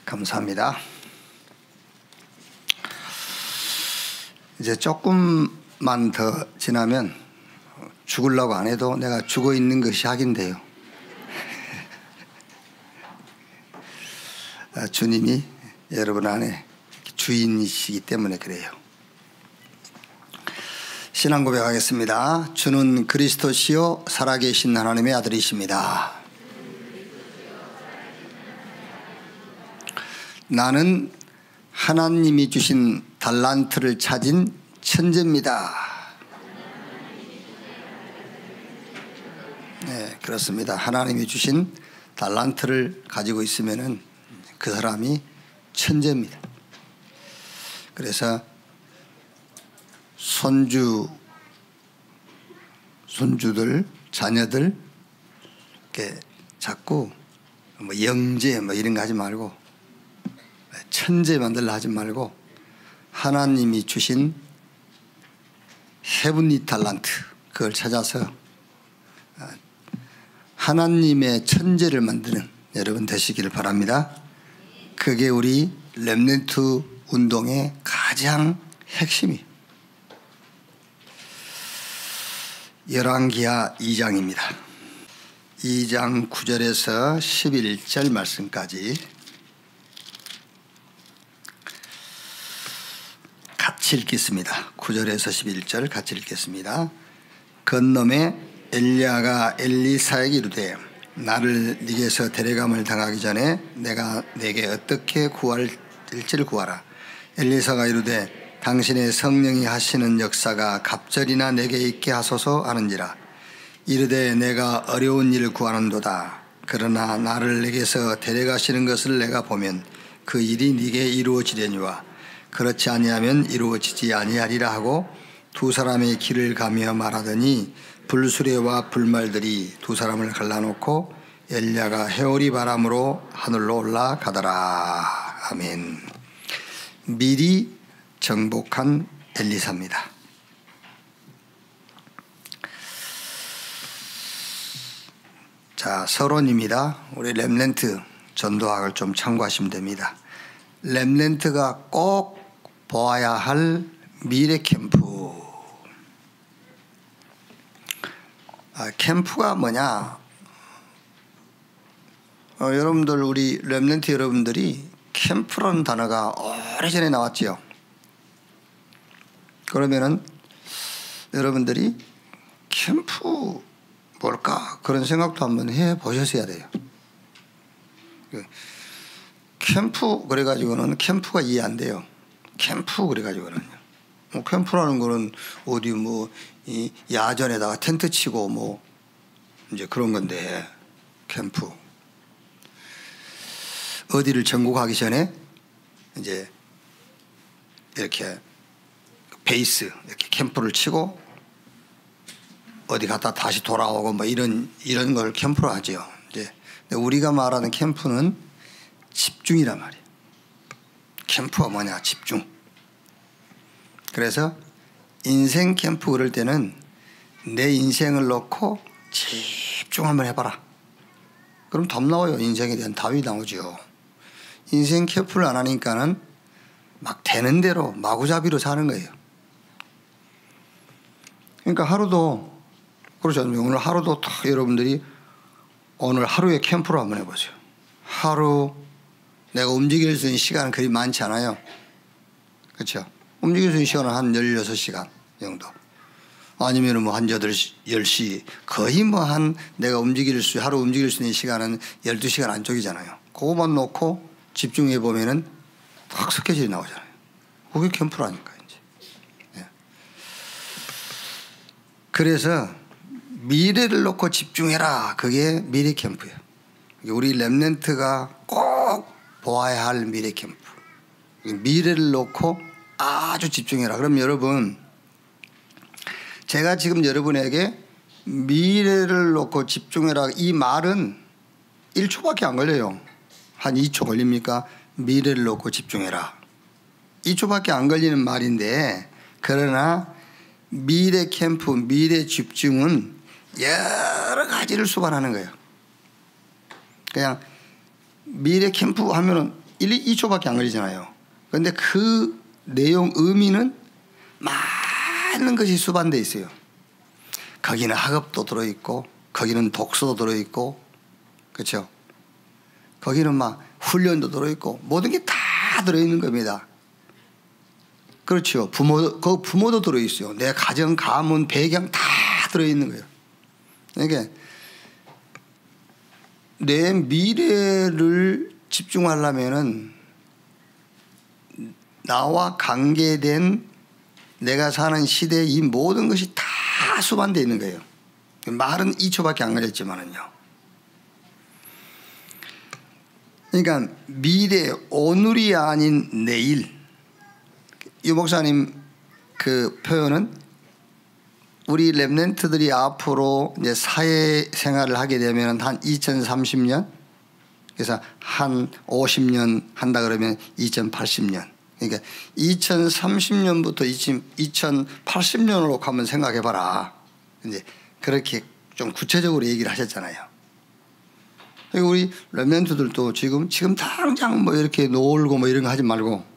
감사합니다. 이제 조금만 더 지나면 죽으려고 안 해도 내가 죽어 있는 것이 확인돼요. 주님이 여러분 안에 주인이시기 때문에 그래요. 신앙 고백하겠습니다. 주는 그리스도시요 살아계신 하나님의 아들이십니다. 나는 하나님이 주신 달란트를 찾은 천재입니다. 네, 그렇습니다. 하나님이 주신 달란트를 가지고 있으면은 그 사람이 천재입니다. 그래서 손주들, 자녀들 이렇게 자꾸 뭐 영재 뭐 이런 거 하지 말고 천재 만들려 하지 말고 하나님이 주신 헤븐리 달란트 그걸 찾아서 하나님의 천재를 만드는 여러분 되시기를 바랍니다. 그게 우리 렘넌트 운동의 가장 핵심이에요. 열왕기하 2장입니다. 2장 9절에서 11절 말씀까지 같이 읽겠습니다. 9절에서 11절 같이 읽겠습니다. 건너매 엘리야가 엘리사에게 이르되 나를 네게서 데려감을 당하기 전에 내가 네게 어떻게 구할지를 구하라. 엘리사가 이르되 당신의 성령이 하시는 역사가 갑절이나 내게 있게 하소서 하는지라. 이르되 내가 어려운 일을 구하는도다. 그러나 나를 네게서 데려가시는 것을 내가 보면 그 일이 네게 이루어지려니와 그렇지 아니하면 이루어지지 아니하리라 하고 두 사람의 길을 가며 말하더니 불수레와 불말들이 두 사람을 갈라놓고 엘리야가 해오리 바람으로 하늘로 올라가더라. 아멘. 미리 정복한 엘리사입니다. 자, 서론입니다. 우리 렘넌트 전도학을 좀 참고하시면 됩니다. 렘넌트가 꼭 보아야 할 미래 캠프. 캠프가 뭐냐? 여러분들 우리 렘넌트 여러분들이 캠프라는 단어가 오래전에 나왔죠. 그러면은 여러분들이 캠프 뭘까? 그런 생각도 한번 해보셨어야 돼요. 캠프 그래가지고는 캠프가 이해 안 돼요. 캠프 그래가지고는요. 캠프라는 거는 어디 뭐 이 야전에다가 텐트 치고 뭐 이제 그런 건데 캠프. 어디를 정복하기 전에 이제 이렇게 베이스 이렇게 캠프를 치고 어디 갔다 다시 돌아오고 뭐 이런 걸 캠프로 하죠. 이제 우리가 말하는 캠프는 집중이란 말이에요. 캠프가 뭐냐? 집중. 그래서 인생 캠프 그럴 때는 내 인생을 놓고 집중 한번 해봐라. 그럼 답 나와요. 인생에 대한 답이 나오죠. 인생 캠프를 안 하니까는 막 되는 대로 마구잡이로 사는 거예요. 그러니까 하루도 그렇지 않습니까? 오늘 하루도 여러분들이 오늘 하루의 캠프로 한번 해보세요. 하루 내가 움직일 수 있는 시간은 그리 많지 않아요. 그렇죠? 움직일 수 있는 시간은 한 16시간 정도. 아니면 뭐 한 8시, 10시. 거의 뭐 한 내가 하루 움직일 수 있는 시간은 12시간 안쪽이잖아요. 그거만 놓고 집중해 보면은 딱 스케줄이 나오잖아요. 그게 캠프라니까, 이제. 예. 그래서 미래를 놓고 집중해라. 그게 미래 캠프예요. 우리 렘넌트가 꼭 보아야 할 미래 캠프. 미래를 놓고 아주 집중해라. 그럼 여러분, 제가 지금 여러분에게 미래를 놓고 집중해라. 이 말은 1초밖에 안 걸려요. 한 2초 걸립니까? 미래를 놓고 집중해라. 2초밖에 안 걸리는 말인데, 그러나 미래 캠프, 미래 집중은 여러 가지를 수반하는 거예요. 그냥 미래 캠프 하면은 1, 2초밖에 안 걸리잖아요. 그런데 그 내용 의미는 많은 것이 수반되어 있어요. 거기는 학업도 들어있고 거기는 독서도 들어있고, 그렇죠? 거기는 막 훈련도 들어있고 모든 게 다 들어있는 겁니다. 그렇죠. 부모도 들어있어요. 내 가정, 가문, 배경 다 들어있는 거예요. 그러니까 내 미래를 집중하려면은 나와 관계된 내가 사는 시대의 이 모든 것이 다 수반되어 있는 거예요. 말은 2초밖에 안 걸렸지만은요. 그러니까 미래, 오늘이 아닌 내일. 유 목사님 그 표현은 우리 렘넌트들이 앞으로 이제 사회생활을 하게 되면 한 2030년, 그래서 한 50년 한다 그러면 2080년. 그러니까 2030년부터 2080년으로 한번 생각해 봐라. 이제 그렇게 좀 구체적으로 얘기를 하셨잖아요. 우리 렘넌트들도 지금 당장 뭐 이렇게 놀고 뭐 이런 거 하지 말고,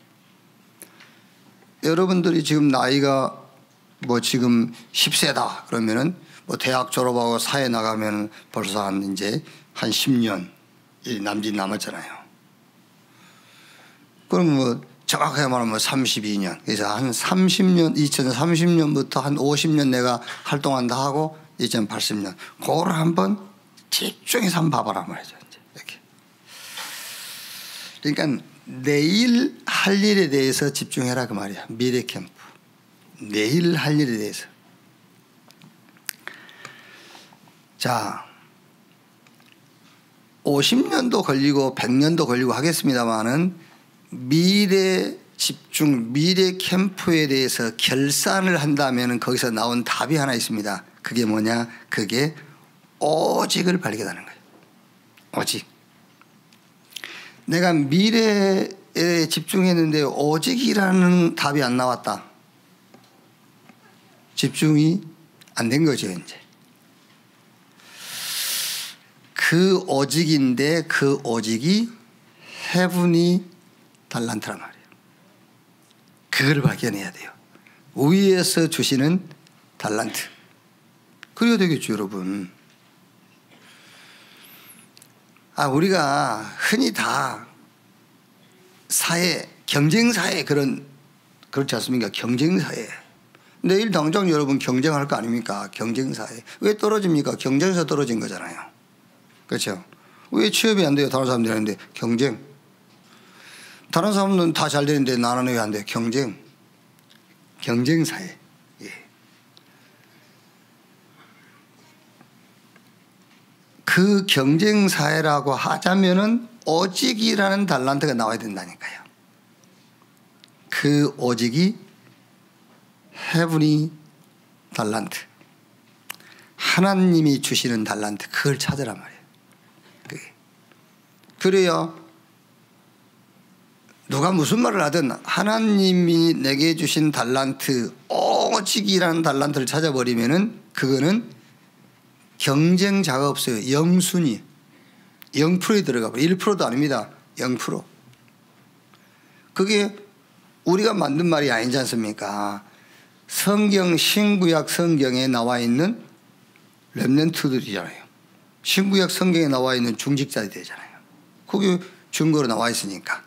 여러분들이 지금 나이가 뭐 지금 10세다 그러면은 뭐 대학 졸업하고 사회 나가면 벌써 한 10년 남짓 남았잖아요. 그럼 뭐 정확하게 말하면 32년. 그래서 한 30년, 2030년부터 한 50년 내가 활동한다 하고 2080년. 그거를 한번 집중해서 한번 봐봐라 말이죠. 이렇게. 그러니까 내일 할 일에 대해서 집중해라 그 말이야. 미래 캠프. 내일 할 일에 대해서. 자, 50년도 걸리고 100년도 걸리고 하겠습니다만은 미래 집중, 미래 캠프에 대해서 결산을 한다면 거기서 나온 답이 하나 있습니다. 그게 뭐냐? 그게 오직을 발견하는 거예요. 오직. 내가 미래에 집중했는데 오직이라는 답이 안 나왔다. 집중이 안 된 거죠, 이제. 그 오직인데 그 오직이 헤븐이 달란트란 말이에요. 그걸 발견해야 돼요. 위에서 주시는 달란트. 그래야 되겠죠, 여러분. 우리가 흔히 다 사회, 경쟁사회 그렇지 않습니까? 경쟁사회. 내일 당장 여러분 경쟁할 거 아닙니까? 경쟁사회. 왜 떨어집니까? 경쟁에서 떨어진 거잖아요. 그렇죠? 왜 취업이 안 돼요? 다른 사람들이 하는데 경쟁. 다른 사람은 다 잘 되는데 나는 왜 안 돼요? 경쟁. 경쟁사회. 예. 그 경쟁사회라고 하자면은 오직이라는 달란트가 나와야 된다니까요. 그 오직이 헤븐이 달란트. 하나님이 주시는 달란트. 그걸 찾으란 말이에요. 그래야 누가 무슨 말을 하든 하나님이 내게 주신 달란트, 오직이라는 달란트를 찾아버리면은 그거는 경쟁자가 없어요. 0순위. 0%에 들어가 버려요. 1%도 아닙니다. 0%. 그게 우리가 만든 말이 아니지 않습니까? 성경, 신구약 성경에 나와 있는 렘넌트들이잖아요. 신구약 성경에 나와 있는 중직자들이 되잖아요. 그게 증거로 나와 있으니까.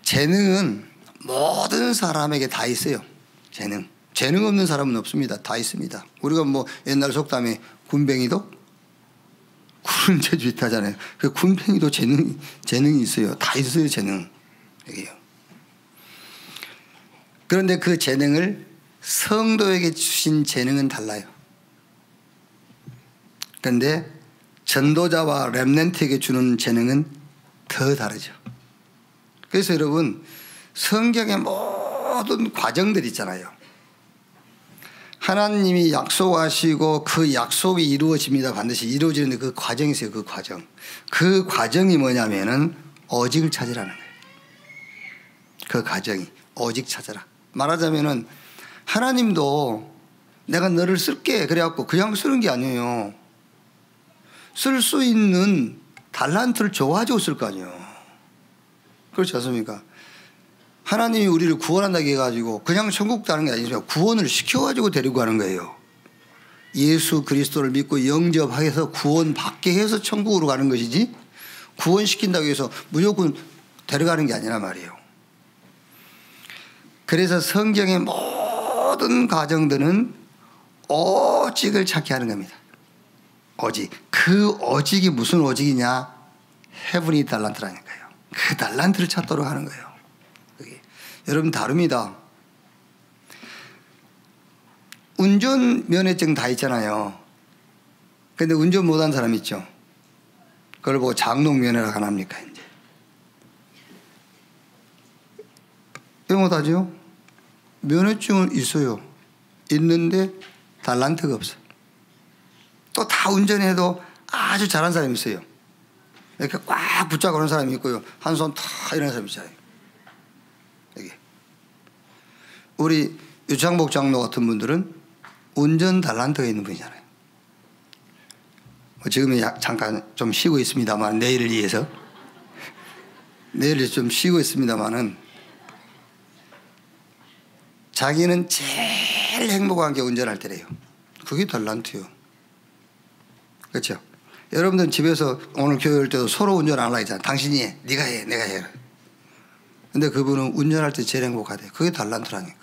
재능은 모든 사람에게 다 있어요. 재능 없는 사람은 없습니다. 다 있습니다. 우리가 뭐 옛날 속담에 군뱅이도 굴은 재주 있다잖아요. 그 군뱅이도 재능이 있어요. 다 있어요, 재능. 여기요. 그런데 그 재능을 성도에게 주신 재능은 달라요. 그런데 전도자와 렘넌트에게 주는 재능은 더 다르죠. 그래서 여러분, 성경의 모든 과정들 있잖아요. 하나님이 약속하시고 그 약속이 이루어집니다. 반드시 이루어지는데 그 과정이 있어요. 그 과정. 그 과정이 뭐냐면은 오직을 찾으라는 거예요. 그 과정이 오직 찾아라. 말하자면은 하나님도 내가 너를 쓸게 그래갖고 그냥 쓰는 게 아니에요. 쓸 수 있는 달란트를 줘가지고 쓸 거 아니에요. 그렇지 않습니까? 하나님이 우리를 구원한다고 해가지고 그냥 천국 가는 게 아니죠. 구원을 시켜가지고 데리고 가는 거예요. 예수 그리스도를 믿고 영접해서 구원받게 해서 천국으로 가는 것이지, 구원시킨다고 해서 무조건 데려가는 게 아니란 말이에요. 그래서 성경의 모든 가정들은 오직을 찾게 하는 겁니다. 오직. 그 오직이 무슨 오직이냐? 헤븐이 달란트라니까요. 그 달란트를 찾도록 하는 거예요. 여러분 다릅니다. 운전 면허증 다 있잖아요. 근데 운전 못한 사람 있죠. 그걸 보고 장롱 면허라고 안 합니까 이제? 왜 못하죠? 면허증은 있어요. 있는데 달란트가 없어요. 또 다 운전해도 아주 잘하는 사람이 있어요. 이렇게 꽉 붙잡고 하는 사람이 있고요. 한 손 다 이런 사람이 있잖아요. 여기. 우리 유창복 장로 같은 분들은 운전 달란트가 있는 분이잖아요. 지금은 잠깐 좀 쉬고 있습니다만, 내일을 위해서. 내일을 좀 쉬고 있습니다만은, 자기는 제일 행복한 게 운전할 때래요. 그게 달란트요. 그렇죠? 여러분들은 집에서 오늘 교회 올 때도 서로 운전 안 하려고 했잖아요. 당신이 해, 네가 해, 내가 해. 근데 그분은 운전할 때 제일 행복하대. 그게 달란트라니까.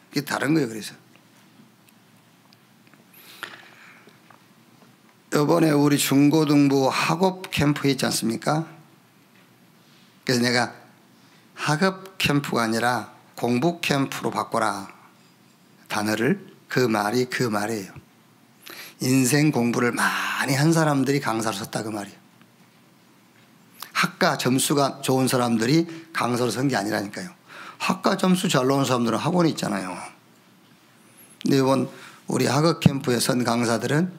그게 다른 거예요. 그래서 이번에 우리 중고등부 학업 캠프 있지 않습니까? 그래서 내가 학업 캠프가 아니라 공부 캠프로 바꿔라 단어를. 그 말이 그 말이에요. 인생 공부를 많이 한 사람들이 강사를 썼다 그 말이에요. 학과 점수가 좋은 사람들이 강사를 쓴 게 아니라니까요. 학과 점수 잘 나온 사람들은 학원이 있잖아요. 근데 이번 우리 학업 캠프에 선 강사들은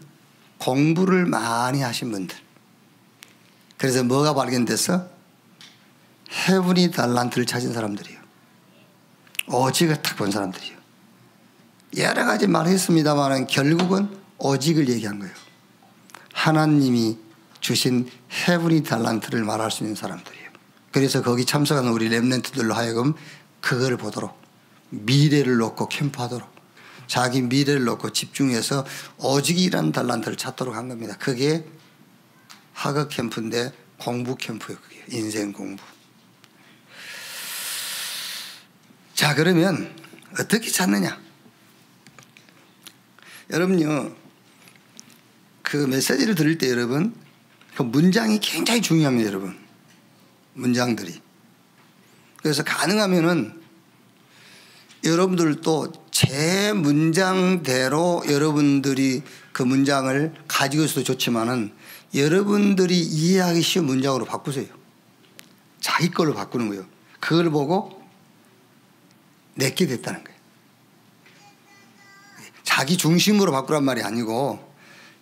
공부를 많이 하신 분들. 그래서 뭐가 발견됐어? 헤븐이 달란트를 찾은 사람들이에요. 오직을 딱 본 사람들이에요. 여러 가지 말했습니다만 결국은 오직을 얘기한 거예요. 하나님이 주신 헤븐이 달란트를 말할 수 있는 사람들이에요. 그래서 거기 참석한 우리 렘넌트들로 하여금 그걸 보도록, 미래를 놓고 캠프하도록, 자기 미래를 놓고 집중해서 오직이라는 달란트를 찾도록 한 겁니다. 그게 학업 캠프인데 공부 캠프예요. 그게 인생 공부. 자, 그러면 어떻게 찾느냐? 여러분요, 그 메시지를 들을 때 여러분, 그 문장이 굉장히 중요합니다. 여러분, 문장들이. 그래서 가능하면은 여러분들도 제 문장대로 여러분들이 그 문장을 가지고 있어도 좋지만은 여러분들이 이해하기 쉬운 문장으로 바꾸세요. 자기 걸로 바꾸는 거예요. 그걸 보고 내게 됐다는 거예요. 자기 중심으로 바꾸란 말이 아니고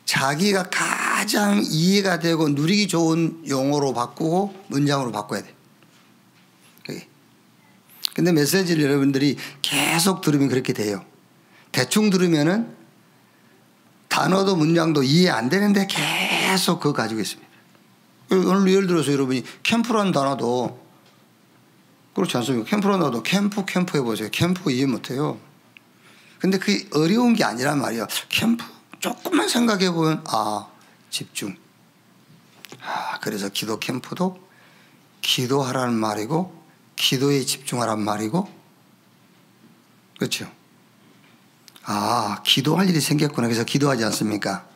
자기가 가장 이해가 되고 누리기 좋은 용어로 바꾸고 문장으로 바꿔야 돼요. 근데 메시지를 여러분들이 계속 들으면 그렇게 돼요. 대충 들으면은 단어도 문장도 이해 안 되는데 계속 그거 가지고 있습니다. 오늘 예를 들어서 여러분이 캠프라는 단어도 그렇지 않습니까? 캠프라는 단어도 캠프 해보세요. 캠프 이해 못해요. 근데 그게 어려운 게 아니란 말이에요. 캠프 조금만 생각해 보면 집중. 그래서 기도 캠프도 기도하라는 말이고 기도에 집중하라는 말이고, 그렇죠? 기도할 일이 생겼구나. 그래서 기도하지 않습니까?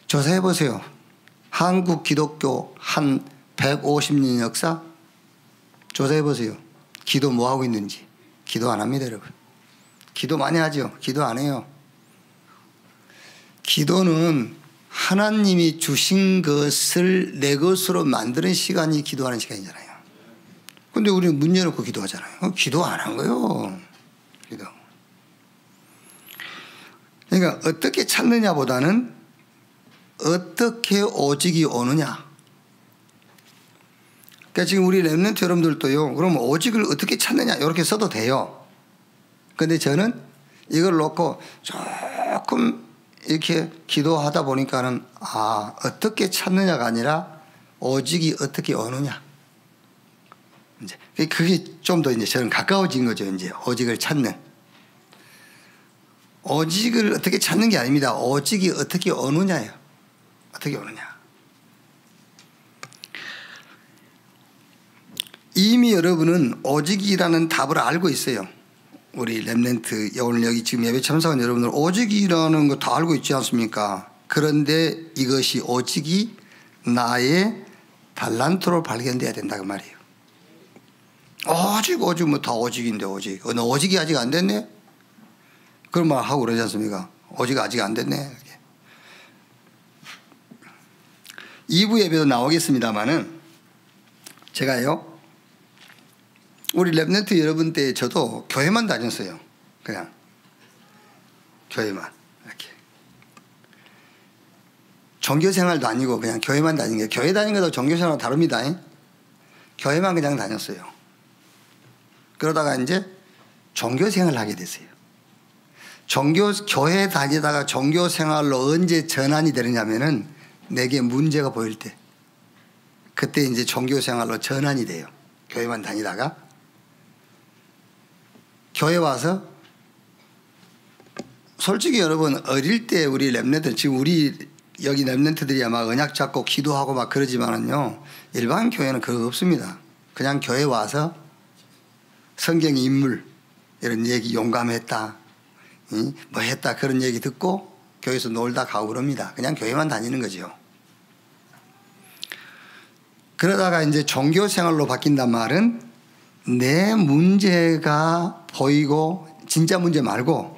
조사해 보세요. 한국 기독교 한 150년 역사 조사해 보세요. 기도 뭐 하고 있는지. 기도 안 합니다, 여러분. 기도 많이 하죠. 기도 안 해요. 기도는 하나님이 주신 것을 내 것으로 만드는 시간이 기도하는 시간이잖아요. 근데 우리는 문 열어놓고 기도하잖아요. 기도 안 한 거예요. 기도. 그러니까 어떻게 찾느냐보다는 어떻게 오직이 오느냐. 그러니까 지금 우리 렘넌트 여러분들도요, 그럼 오직을 어떻게 찾느냐 이렇게 써도 돼요. 근데 저는 이걸 놓고 조금 이렇게 기도하다 보니까는 어떻게 찾느냐가 아니라 오직이 어떻게 오느냐. 이제 그게 좀 더 이제 저는 가까워진 거죠. 이제 오직을 찾는. 오직을 어떻게 찾는 게 아닙니다. 오직이 어떻게 오느냐예요. 어떻게 오느냐. 이미 여러분은 오직이라는 답을 알고 있어요. 우리 렘넌트 오늘 여기 지금 예배 참석한 여러분들 오직이라는 거 다 알고 있지 않습니까? 그런데 이것이 오직이 나의 달란트로 발견돼야 된다 그 말이에요. 오직 뭐 다 오직인데 오직. 너 오직이 아직 안 됐네? 그런 말 하고 그러지 않습니까? 오직 아직 안 됐네. 이렇게. 2부 예배도 나오겠습니다만은 제가요 우리 렘넌트 여러분 때 저도 교회만 다녔어요. 그냥 교회만 이렇게 종교생활도 아니고 그냥 교회만 다닌 게 교회 다닌 것도 종교생활과 다릅니다. 교회만 그냥 다녔어요. 그러다가 이제 종교생활을 하게 됐어요. 교회 다니다가 종교생활로 언제 전환이 되느냐면은 내게 문제가 보일 때 그때 이제 종교생활로 전환이 돼요. 교회만 다니다가 교회 와서 솔직히 여러분 어릴 때 우리 렘넌트 지금 우리 여기 렘넌트들이야 막 언약 잡고 기도하고 막 그러지만은요 일반 교회는 그거 없습니다. 그냥 교회 와서 성경의 인물 이런 얘기 용감했다 뭐 했다 그런 얘기 듣고 교회에서 놀다 가고 그럽니다. 그냥 교회만 다니는 거죠. 그러다가 이제 종교생활로 바뀐단 말은 내 문제가 보이고 진짜 문제 말고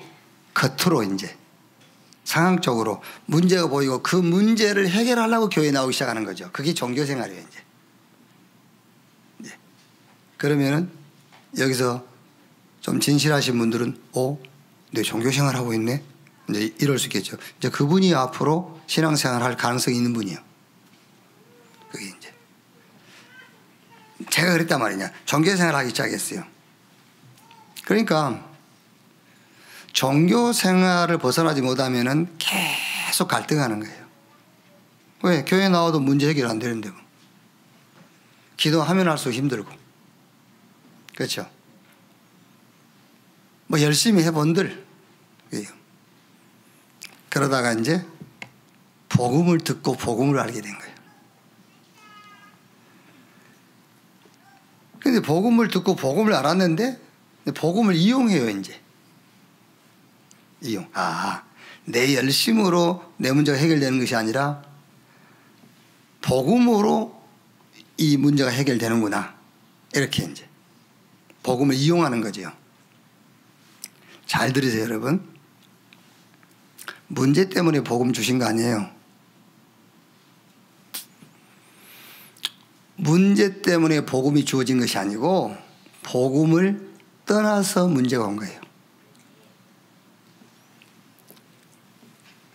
겉으로 이제 상황적으로 문제가 보이고 그 문제를 해결하려고 교회에 나오기 시작하는 거죠. 그게 종교생활이에요. 이제. 그러면은 여기서 좀 진실하신 분들은 내 종교생활 하고 있네. 이제 이럴 수 있겠죠. 이제 그분이 앞으로 신앙생활 할 가능성이 있는 분이요. 그게 이제. 제가 그랬단 말이냐. 종교생활 하기 시작했어요. 그러니까 종교생활을 벗어나지 못하면은 계속 갈등하는 거예요. 왜? 교회 나와도 문제 해결 안 되는데 뭐. 기도하면 할수록 힘들고. 그렇죠? 뭐 열심히 해본들. 그러다가 이제 복음을 듣고 복음을 알게 된 거예요. 근데 복음을 듣고 복음을 알았는데 복음을 이용해요, 이제. 내 열심으로 내 문제가 해결되는 것이 아니라 복음으로 이 문제가 해결되는구나. 이렇게 이제 복음을 이용하는 거죠. 잘 들으세요, 여러분. 문제 때문에 복음 주신 거 아니에요. 문제 때문에 복음이 주어진 것이 아니고 복음을 떠나서 문제가 온 거예요.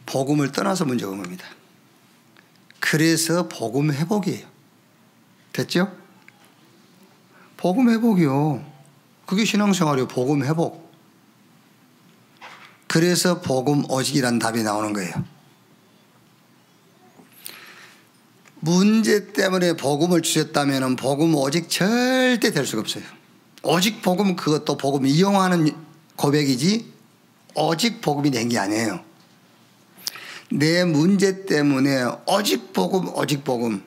복음을 떠나서 문제가 온 겁니다. 그래서 복음 회복이에요. 됐죠? 복음 회복이요. 그게 신앙생활이에요. 복음 회복. 그래서 복음 오직이라는 답이 나오는 거예요. 문제 때문에 복음을 주셨다면 복음 오직 절대 될 수가 없어요. 오직 복음 그것도 복음 이용하는 고백이지 오직 복음이 된 게 아니에요. 내 문제 때문에 오직 복음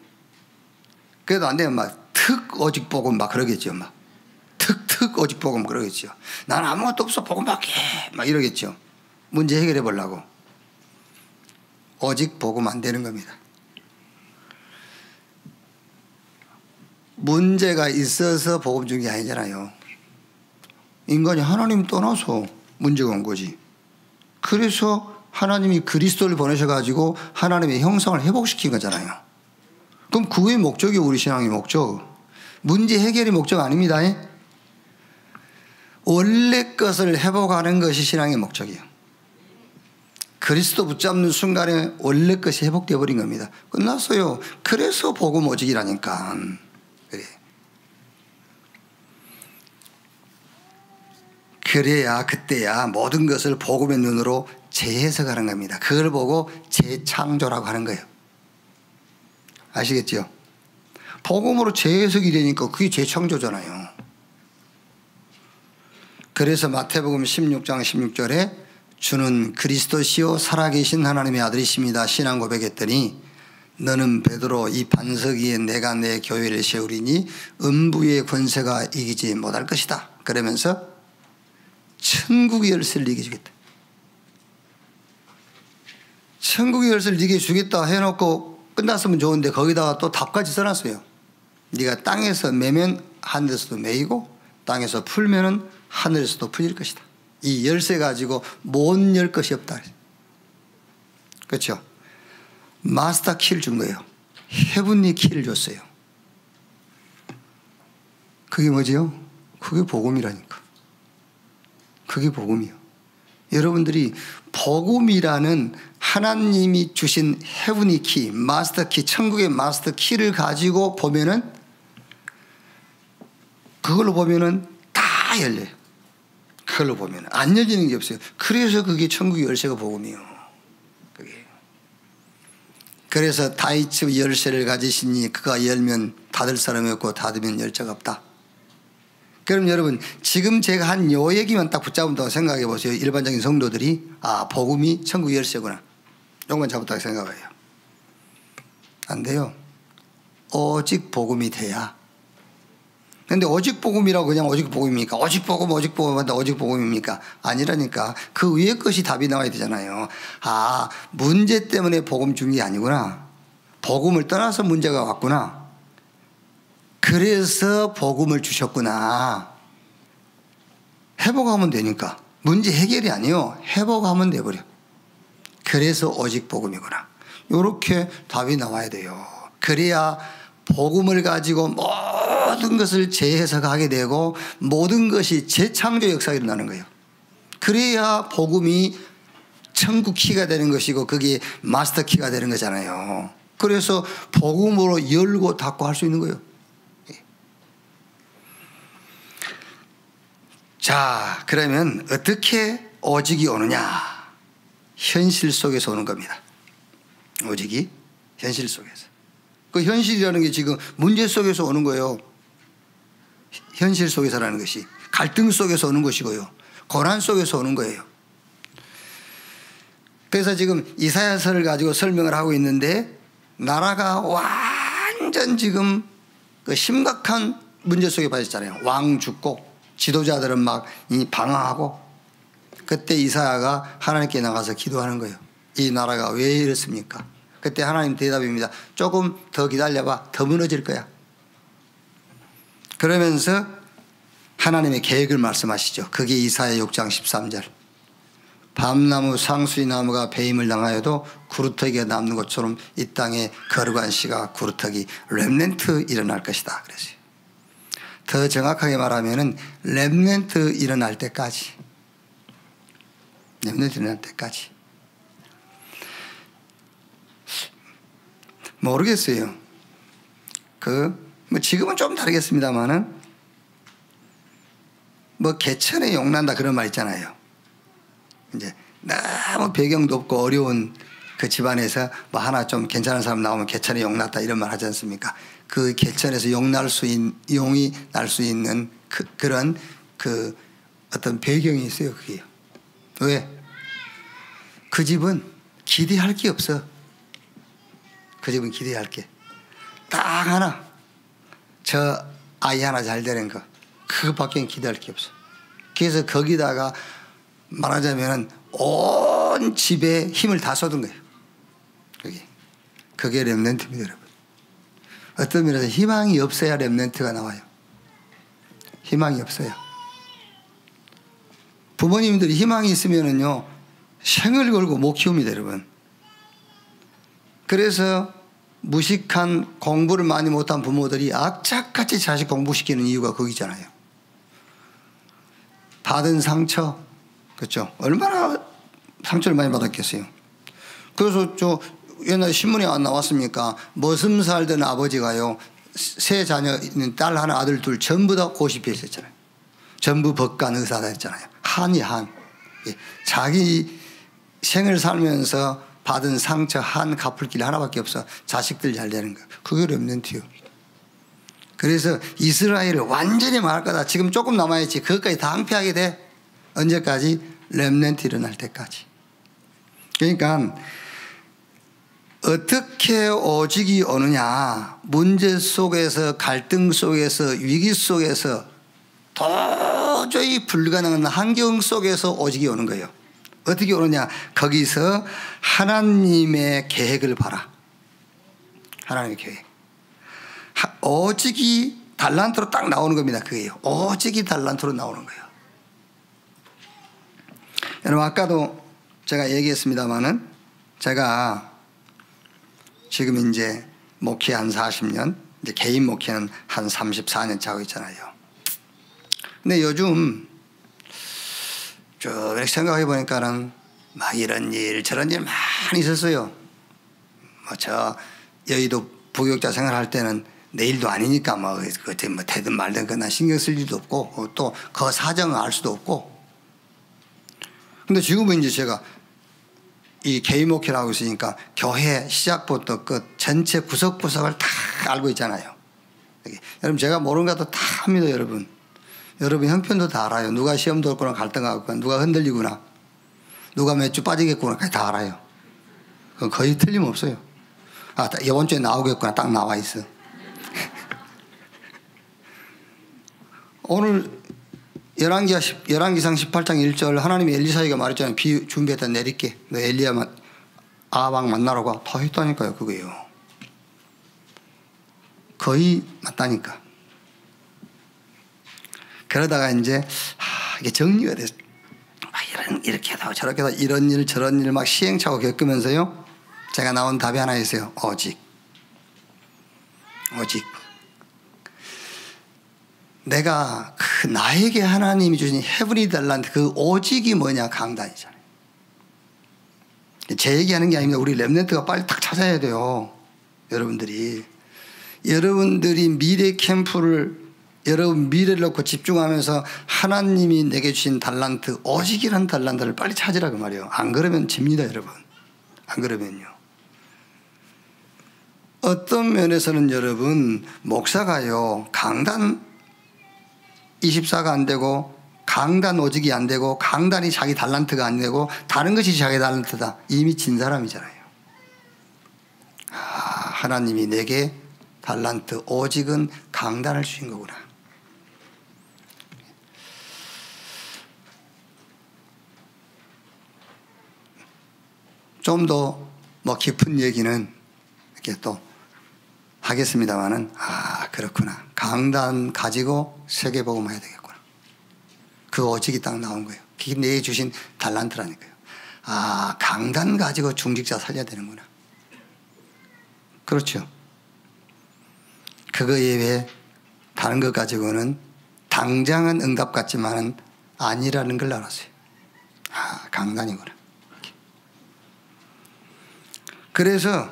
그래도 안 되면 막 특 오직 복음 막 그러겠죠. 막 특 오직 복음 그러겠죠. 난 아무것도 없어 복음밖에 막 이러겠죠. 문제 해결해 보려고. 오직 복음 안 되는 겁니다. 문제가 있어서 복음 준 게 아니잖아요. 인간이 하나님 떠나서 문제가 온 거지. 그래서 하나님이 그리스도를 보내셔가지고 하나님의 형상을 회복시킨 거잖아요. 그럼 그의 목적이 우리 신앙의 목적. 문제 해결이 목적 아닙니다. 원래 것을 회복하는 것이 신앙의 목적이에요. 그리스도 붙잡는 순간에 원래 것이 회복되어 버린 겁니다. 끝났어요. 그래서 복음 오직이라니까. 그래. 그래야 그때야 모든 것을 복음의 눈으로 재해석하는 겁니다. 그걸 보고 재창조라고 하는 거예요. 아시겠죠? 복음으로 재해석이 되니까 그게 재창조잖아요. 그래서 마태복음 16장 16절에 주는 그리스도시요 살아계신 하나님의 아들이십니다 신앙 고백했더니 너는 베드로 이 반석 위에 내가 내 교회를 세우리니 음부의 권세가 이기지 못할 것이다. 그러면서 천국의 열쇠를 네게 주겠다. 천국의 열쇠를 네게 주겠다 해놓고 끝났으면 좋은데 거기다가 또 답까지 써놨어요. 네가 땅에서 매면 하늘에서도 매이고 땅에서 풀면은 하늘에서도 풀릴 것이다. 이 열쇠 가지고 못 열 것이 없다. 그렇죠? 마스터 키를 준 거예요. 헤븐리 키를 줬어요. 그게 뭐지요? 그게 복음이라니까. 그게 복음이요. 여러분들이 복음이라는 하나님이 주신 헤븐리 키, 마스터 키, 천국의 마스터 키를 가지고 보면은 그걸로 보면은 다 열려요. 그걸로 보면 안 열리는 게 없어요. 그래서 그게 천국의 열쇠가 복음이요. 그게. 그래서 다윗의 열쇠를 가지시니 그가 열면 닫을 사람이 없고 닫으면 열쇠가 없다. 그럼 여러분 지금 제가 한 요 얘기만 딱 붙잡는다고 생각해 보세요. 일반적인 성도들이 아 복음이 천국의 열쇠구나. 이것만 잡았다고 생각해요. 안 돼요. 오직 복음이 돼야. 근데 오직 복음이라고 그냥 오직 복음입니까? 오직 복음한다 오직 복음입니까? 아니라니까. 그 위에 것이 답이 나와야 되잖아요. 아 문제 때문에 복음 준 게 아니구나. 복음을 떠나서 문제가 왔구나. 그래서 복음을 주셨구나. 회복하면 되니까. 문제 해결이 아니요. 회복하면 돼버려. 그래서 오직 복음이구나. 이렇게 답이 나와야 돼요. 그래야 복음을 가지고 모든 것을 재해석하게 되고 모든 것이 재창조 역사가 일어나는 거예요. 그래야 복음이 천국 키가 되는 것이고 그게 마스터 키가 되는 거잖아요. 그래서 복음으로 열고 닫고 할 수 있는 거예요. 자, 그러면 어떻게 오직이 오느냐? 현실 속에서 오는 겁니다. 오직이 현실 속에서. 그 현실이라는 게 지금 문제 속에서 오는 거예요. 현실 속에서라는 것이 갈등 속에서 오는 것이고요. 고난 속에서 오는 거예요. 그래서 지금 이사야서를 가지고 설명을 하고 있는데 나라가 완전 지금 그 심각한 문제 속에 빠졌잖아요. 왕 죽고 지도자들은 막 방황하고 그때 이사야가 하나님께 나가서 기도하는 거예요. 이 나라가 왜 이렇습니까? 그때 하나님 대답입니다. 조금 더 기다려봐. 더 무너질 거야. 그러면서 하나님의 계획을 말씀하시죠. 그게 이사야 6장 13절. 밤나무 상수리나무가 배임을 당하여도 구루터기가 남는 것처럼 이 땅에 거룩한 씨가 구루터기 렘넌트 일어날 것이다. 그랬어요. 더 정확하게 말하면은 렘넌트 일어날 때까지. 렘넌트 일어날 때까지. 모르겠어요. 뭐 지금은 좀 다르겠습니다만은 뭐 개천에 용난다 그런 말 있잖아요. 이제 너무 배경도 없고 어려운 그 집안에서 뭐 하나 좀 괜찮은 사람 나오면 개천에 용났다 이런 말 하지 않습니까? 그 개천에서 용이 날 수 있는 그런 그 어떤 배경이 있어요. 그게요. 왜? 그 집은 기대할 게 없어. 그 집은 기대할 게 딱 하나, 저 아이 하나 잘 되는 거 그것밖에 기대할 게 없어. 그래서 거기다가 말하자면 온 집에 힘을 다 쏟은 거예요. 그게 렘넌트입니다, 여러분. 어떤 면에서 희망이 없어야 렘넌트가 나와요. 희망이 없어요. 부모님들이 희망이 있으면은요 생을 걸고 못 키웁니다, 여러분. 그래서 무식한 공부를 많이 못한 부모들이 악착같이 자식 공부시키는 이유가 거기잖아요. 받은 상처, 그렇죠? 얼마나 상처를 많이 받았겠어요. 그래서 저 옛날에 신문에 안 나왔습니까? 머슴 살던 아버지가요 세 자녀 있는 딸 하나 아들 둘 전부 다 고시피했었잖아요. 전부 법관 의사다 했잖아요. 한이 한. 자기 생을 살면서 받은 상처 한 갚을 길 하나밖에 없어. 자식들 잘 되는 거. 그게 렘넌트요. 그래서 이스라엘을 완전히 망할 거다. 지금 조금 남아있지. 그것까지 다 항폐하게 돼. 언제까지? 렘넌트 일어날 때까지. 그러니까 어떻게 오직이 오느냐. 문제 속에서, 갈등 속에서, 위기 속에서, 도저히 불가능한 환경 속에서 오직이 오는 거예요. 어떻게 오느냐. 거기서 하나님의 계획을 봐라. 하나님의 계획. 오직이 달란트로 딱 나오는 겁니다. 그게요. 오직이 달란트로 나오는 거예요. 여러분, 아까도 제가 얘기했습니다마는 제가 지금 이제 목회 한 40년, 이제 개인 목회는 한 34년 차고 있잖아요. 근데 요즘 쭉 생각해 보니까는 막 이런 일 저런 일 많이 있었어요. 뭐 저 여의도 부교육자 생활할 때는 내 일도 아니니까 뭐 그때 뭐 되든 말든 그나 신경 쓸 일도 없고 또 그 사정을 알 수도 없고. 근데 지금은 이제 제가 이 개인 목회를 하고 있으니까 교회 시작부터 끝 전체 구석구석을 다 알고 있잖아요. 여러분, 제가 모르는 것도 다 합니다. 여러분 형편도 다 알아요. 누가 시험도 없거나 갈등하거나 누가 흔들리구나, 누가 몇 주 빠지겠구나 다 알아요. 그건 거의 틀림없어요. 아, 이번 주에 나오겠구나 딱 나와 있어. 오늘 열왕기상 18장 1절 하나님이 엘리사에게 말했잖아요. 비 준비했다 내릴게. 너 엘리야 아방 만나러 가. 다 했다니까요. 그거예요. 거의 맞다니까. 그러다가 이제 이게 정리가 됐어. 이렇게 하다가 저렇게 하다가 이런 일 저런 일 막 시행착오 겪으면서요. 제가 나온 답이 하나 있어요. 오직. 내가 그 나에게 하나님이 주신 헤븐이 달란트 그 오직이 뭐냐. 강단이잖아요. 제 얘기하는 게 아닙니다. 우리 렘넌트가 빨리 딱 찾아야 돼요. 여러분들이 미래 캠프를 여러분 미래를 놓고 집중하면서 하나님이 내게 주신 달란트 오직이라는 달란트를 빨리 찾으라 그 말이에요. 안 그러면 집니다. 여러분. 안 그러면요. 어떤 면에서는 여러분 목사가요 강단 24가 안 되고 강단 오직이 안 되고 강단이 자기 달란트가 안 되고 다른 것이 자기 달란트다. 이미 진 사람이잖아요. 하나님이 내게 달란트 오직은 강단을 주신 거구나. 좀 더 뭐 깊은 얘기는 이렇게 또 하겠습니다만은 그렇구나. 강단 가지고 세계복음 해야 되겠구나. 그 오직이 딱 나온 거예요. 그게 내게 주신 달란트라니까요. 강단 가지고 중직자 살려야 되는구나. 그렇죠. 그거 예외에 다른 것 가지고는 당장은 응답 같지만은 아니라는 걸 알았어요. 강단이구나. 그래서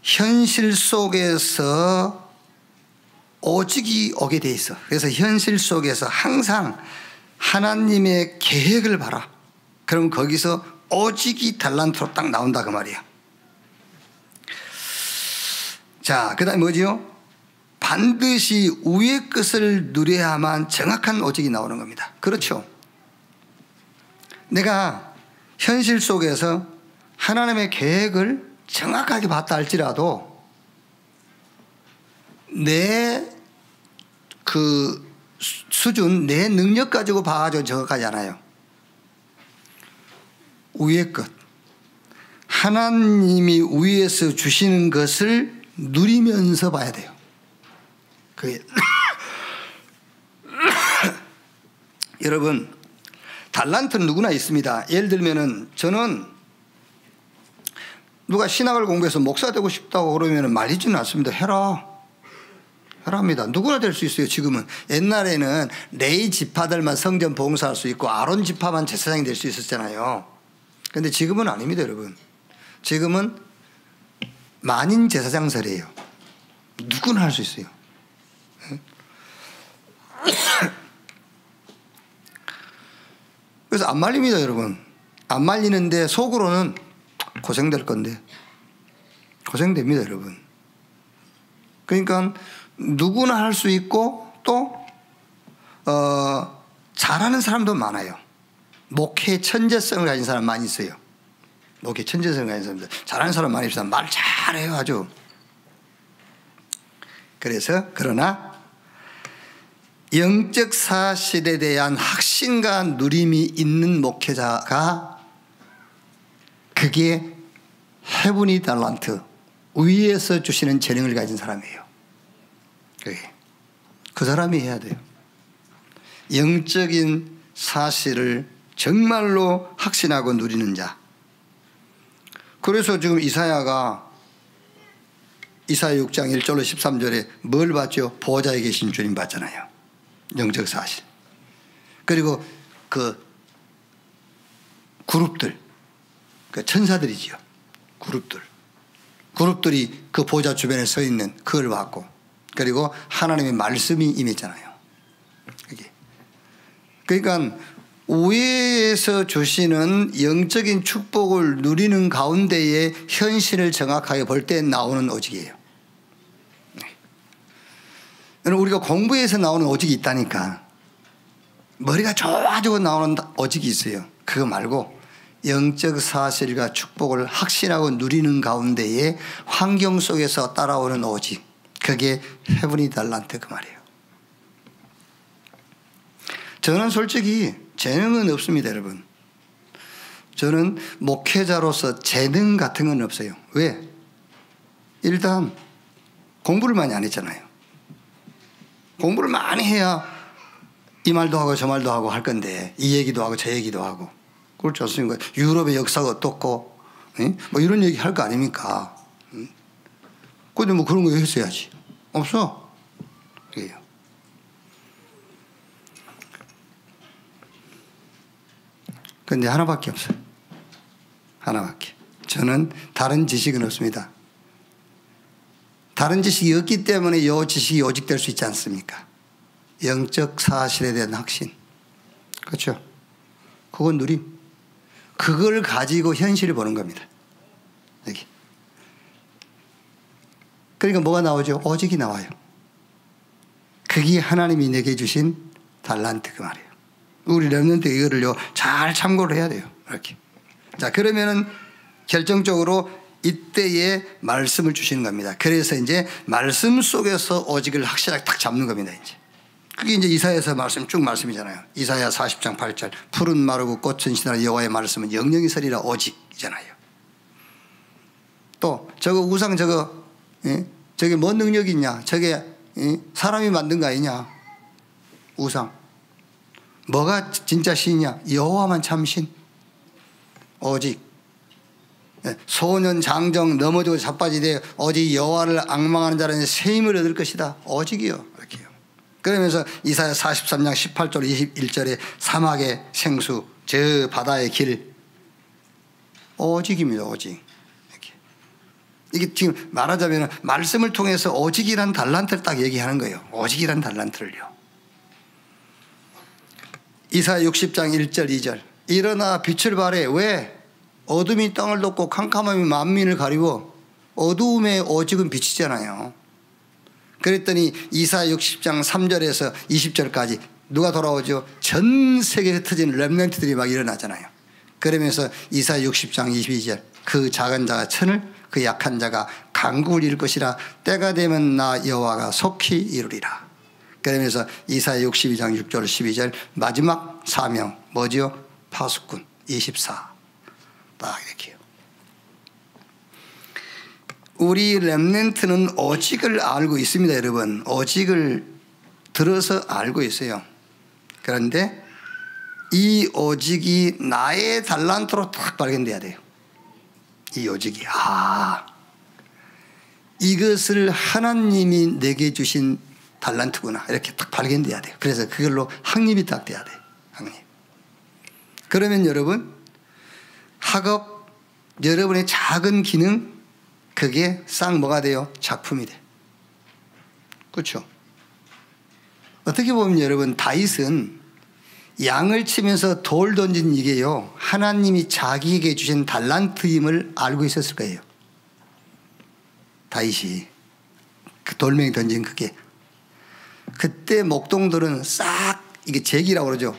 현실 속에서 오직이 오게 돼 있어. 그래서 현실 속에서 항상 하나님의 계획을 봐라. 그럼 거기서 오직이 달란트로 딱 나온다 그 말이야. 자, 그 다음에 뭐지요? 반드시 위의 것을 누려야만 정확한 오직이 나오는 겁니다. 그렇죠. 내가 현실 속에서 하나님의 계획을 정확하게 봤다 할지라도 내 그 수준, 내 능력 가지고 봐가지고 정확하지 않아요. 위의 것. 하나님이 위에서 주시는 것을 누리면서 봐야 돼요. 그게 여러분, 달란트는 누구나 있습니다. 예를 들면은 저는 누가 신학을 공부해서 목사 되고 싶다고 그러면 말리지는 않습니다. 해랍니다. 누구나 될 수 있어요. 지금은. 옛날에는 레위 지파들만 성전 봉사할 수 있고 아론 지파만 제사장이 될 수 있었잖아요. 그런데 지금은 아닙니다. 여러분. 지금은 만인 제사장설이에요. 누구나 할 수 있어요. 그래서 안 말립니다, 여러분. 안 말리는데 속으로는 고생될 건데. 고생됩니다, 여러분. 그러니까 누구나 할 수 있고 또 잘하는 사람도 많아요. 목회 천재성을 가진 사람 많이 있어요. 목회 천재성을 가진 사람들. 잘하는 사람 많이 있어요. 말 잘해요, 아주. 그래서 그러나 영적 사실에 대한 확신과 누림이 있는 목회자가 그게 헤븐리 달란트, 위에서 주시는 재능을 가진 사람이에요. 그 사람이 해야 돼요. 영적인 사실을 정말로 확신하고 누리는 자. 그래서 지금 이사야 6장 1절로 13절에 뭘 봤죠? 보좌에 계신 주님 봤잖아요. 영적 사실. 그리고 그 그룹들, 그 천사들이지요. 그룹들이 그 보좌 주변에 서 있는 그걸 봤고, 그리고 하나님의 말씀이 임했잖아요. 그러니까 위에서 주시는 영적인 축복을 누리는 가운데에 현실을 정확하게 볼 때 나오는 오직이에요. 우리가 공부에서 나오는 오직이 있다니까. 머리가 좋아지고 나오는 오직이 있어요. 그거 말고 영적 사실과 축복을 확신하고 누리는 가운데에 환경 속에서 따라오는 오직, 그게 헤븐리 달란트 그 말이에요. 저는 솔직히 재능은 없습니다, 여러분. 저는 목회자로서 재능 같은 건 없어요. 왜? 일단 공부를 많이 안 했잖아요. 공부를 많이 해야 이 말도 하고 저 말도 하고 할 건데, 이 얘기도 하고 저 얘기도 하고. 그렇지 않습니까? 유럽의 역사가 어떻고, 뭐 이런 얘기 할 거 아닙니까? 근데 뭐 그런 거 했어야지. 없어. 그래요. 근데 하나밖에 없어요. 하나밖에. 저는 다른 지식은 없습니다. 다른 지식이 없기 때문에 이 지식이 오직될 수 있지 않습니까? 영적 사실에 대한 확신. 그렇죠? 그건 누림. 그걸 가지고 현실을 보는 겁니다. 여기. 그러니까 뭐가 나오죠? 오직이 나와요. 그게 하나님이 내게 주신 달란트 그 말이에요. 우리 렘넌트 이거를요 잘 참고를 해야 돼요. 이렇게. 자, 그러면은 결정적으로 이때에 말씀을 주시는 겁니다. 그래서 이제 말씀 속에서 오직을 확실하게 딱 잡는 겁니다. 이제 그게 이제 이사야서 말씀 쭉 말씀이잖아요. 이사야 40장 8절 푸른 마르고 꽃은 시나라 여호와의 말씀은 영영이 서리라 오직이잖아요. 또 저거 우상 저거 저게 뭔 능력이 있냐? 저게 사람이 만든 거 아니냐? 우상. 뭐가 진짜 신이냐? 여호와만 참 신. 오직 소년 장정 넘어지고 자빠지되 오직 여호와를 앙망하는 자는 새 힘을 얻을 것이다. 오직이요. 이렇게요. 그러면서 이사야 43장 18절 21절에 사막의 생수 저 바다의 길 오직입니다. 오직. 이게 지금 말하자면 말씀을 통해서 오직이란 달란트를 딱 얘기하는 거예요. 오직이란 달란트를요. 이사야 60장 1절 2절 일어나 빛을 발해. 왜? 어둠이 땅을 덮고 캄캄함이 만민을 가리고 어두움의 오직은 빛이잖아요. 그랬더니 이사야 60장 3절에서 20절까지 누가 돌아오죠? 전 세계에 흩어진 렘넌트들이 막 일어나잖아요. 그러면서 이사야 60장 22절 그 작은 자가 천을 그 약한 자가 강국을 이룰 것이라 때가 되면 나 여호와가 속히 이루리라. 그러면서 이사야 62장 6절 12절 마지막 사명 뭐지요? 파수꾼 24 딱 이렇게요. 우리 렘넌트는 오직을 알고 있습니다. 여러분 오직을 들어서 알고 있어요. 그런데 이 오직이 나의 달란트로 딱 발견돼야 돼요. 이 오직이 이것을 하나님이 내게 주신 달란트구나 이렇게 딱 발견돼야 돼요. 그래서 그걸로 확립이 딱 돼야 돼요. 확립. 그러면 여러분 학업 여러분의 작은 기능 그게 싹 뭐가 돼요? 작품이 돼. 그렇죠? 어떻게 보면 여러분 다윗은 양을 치면서 돌 던진 이게요, 하나님이 자기에게 주신 달란트임을 알고 있었을 거예요. 다윗이 그 돌멩이 던진 그게. 그때 목동들은 싹, 이게 제기라고 그러죠.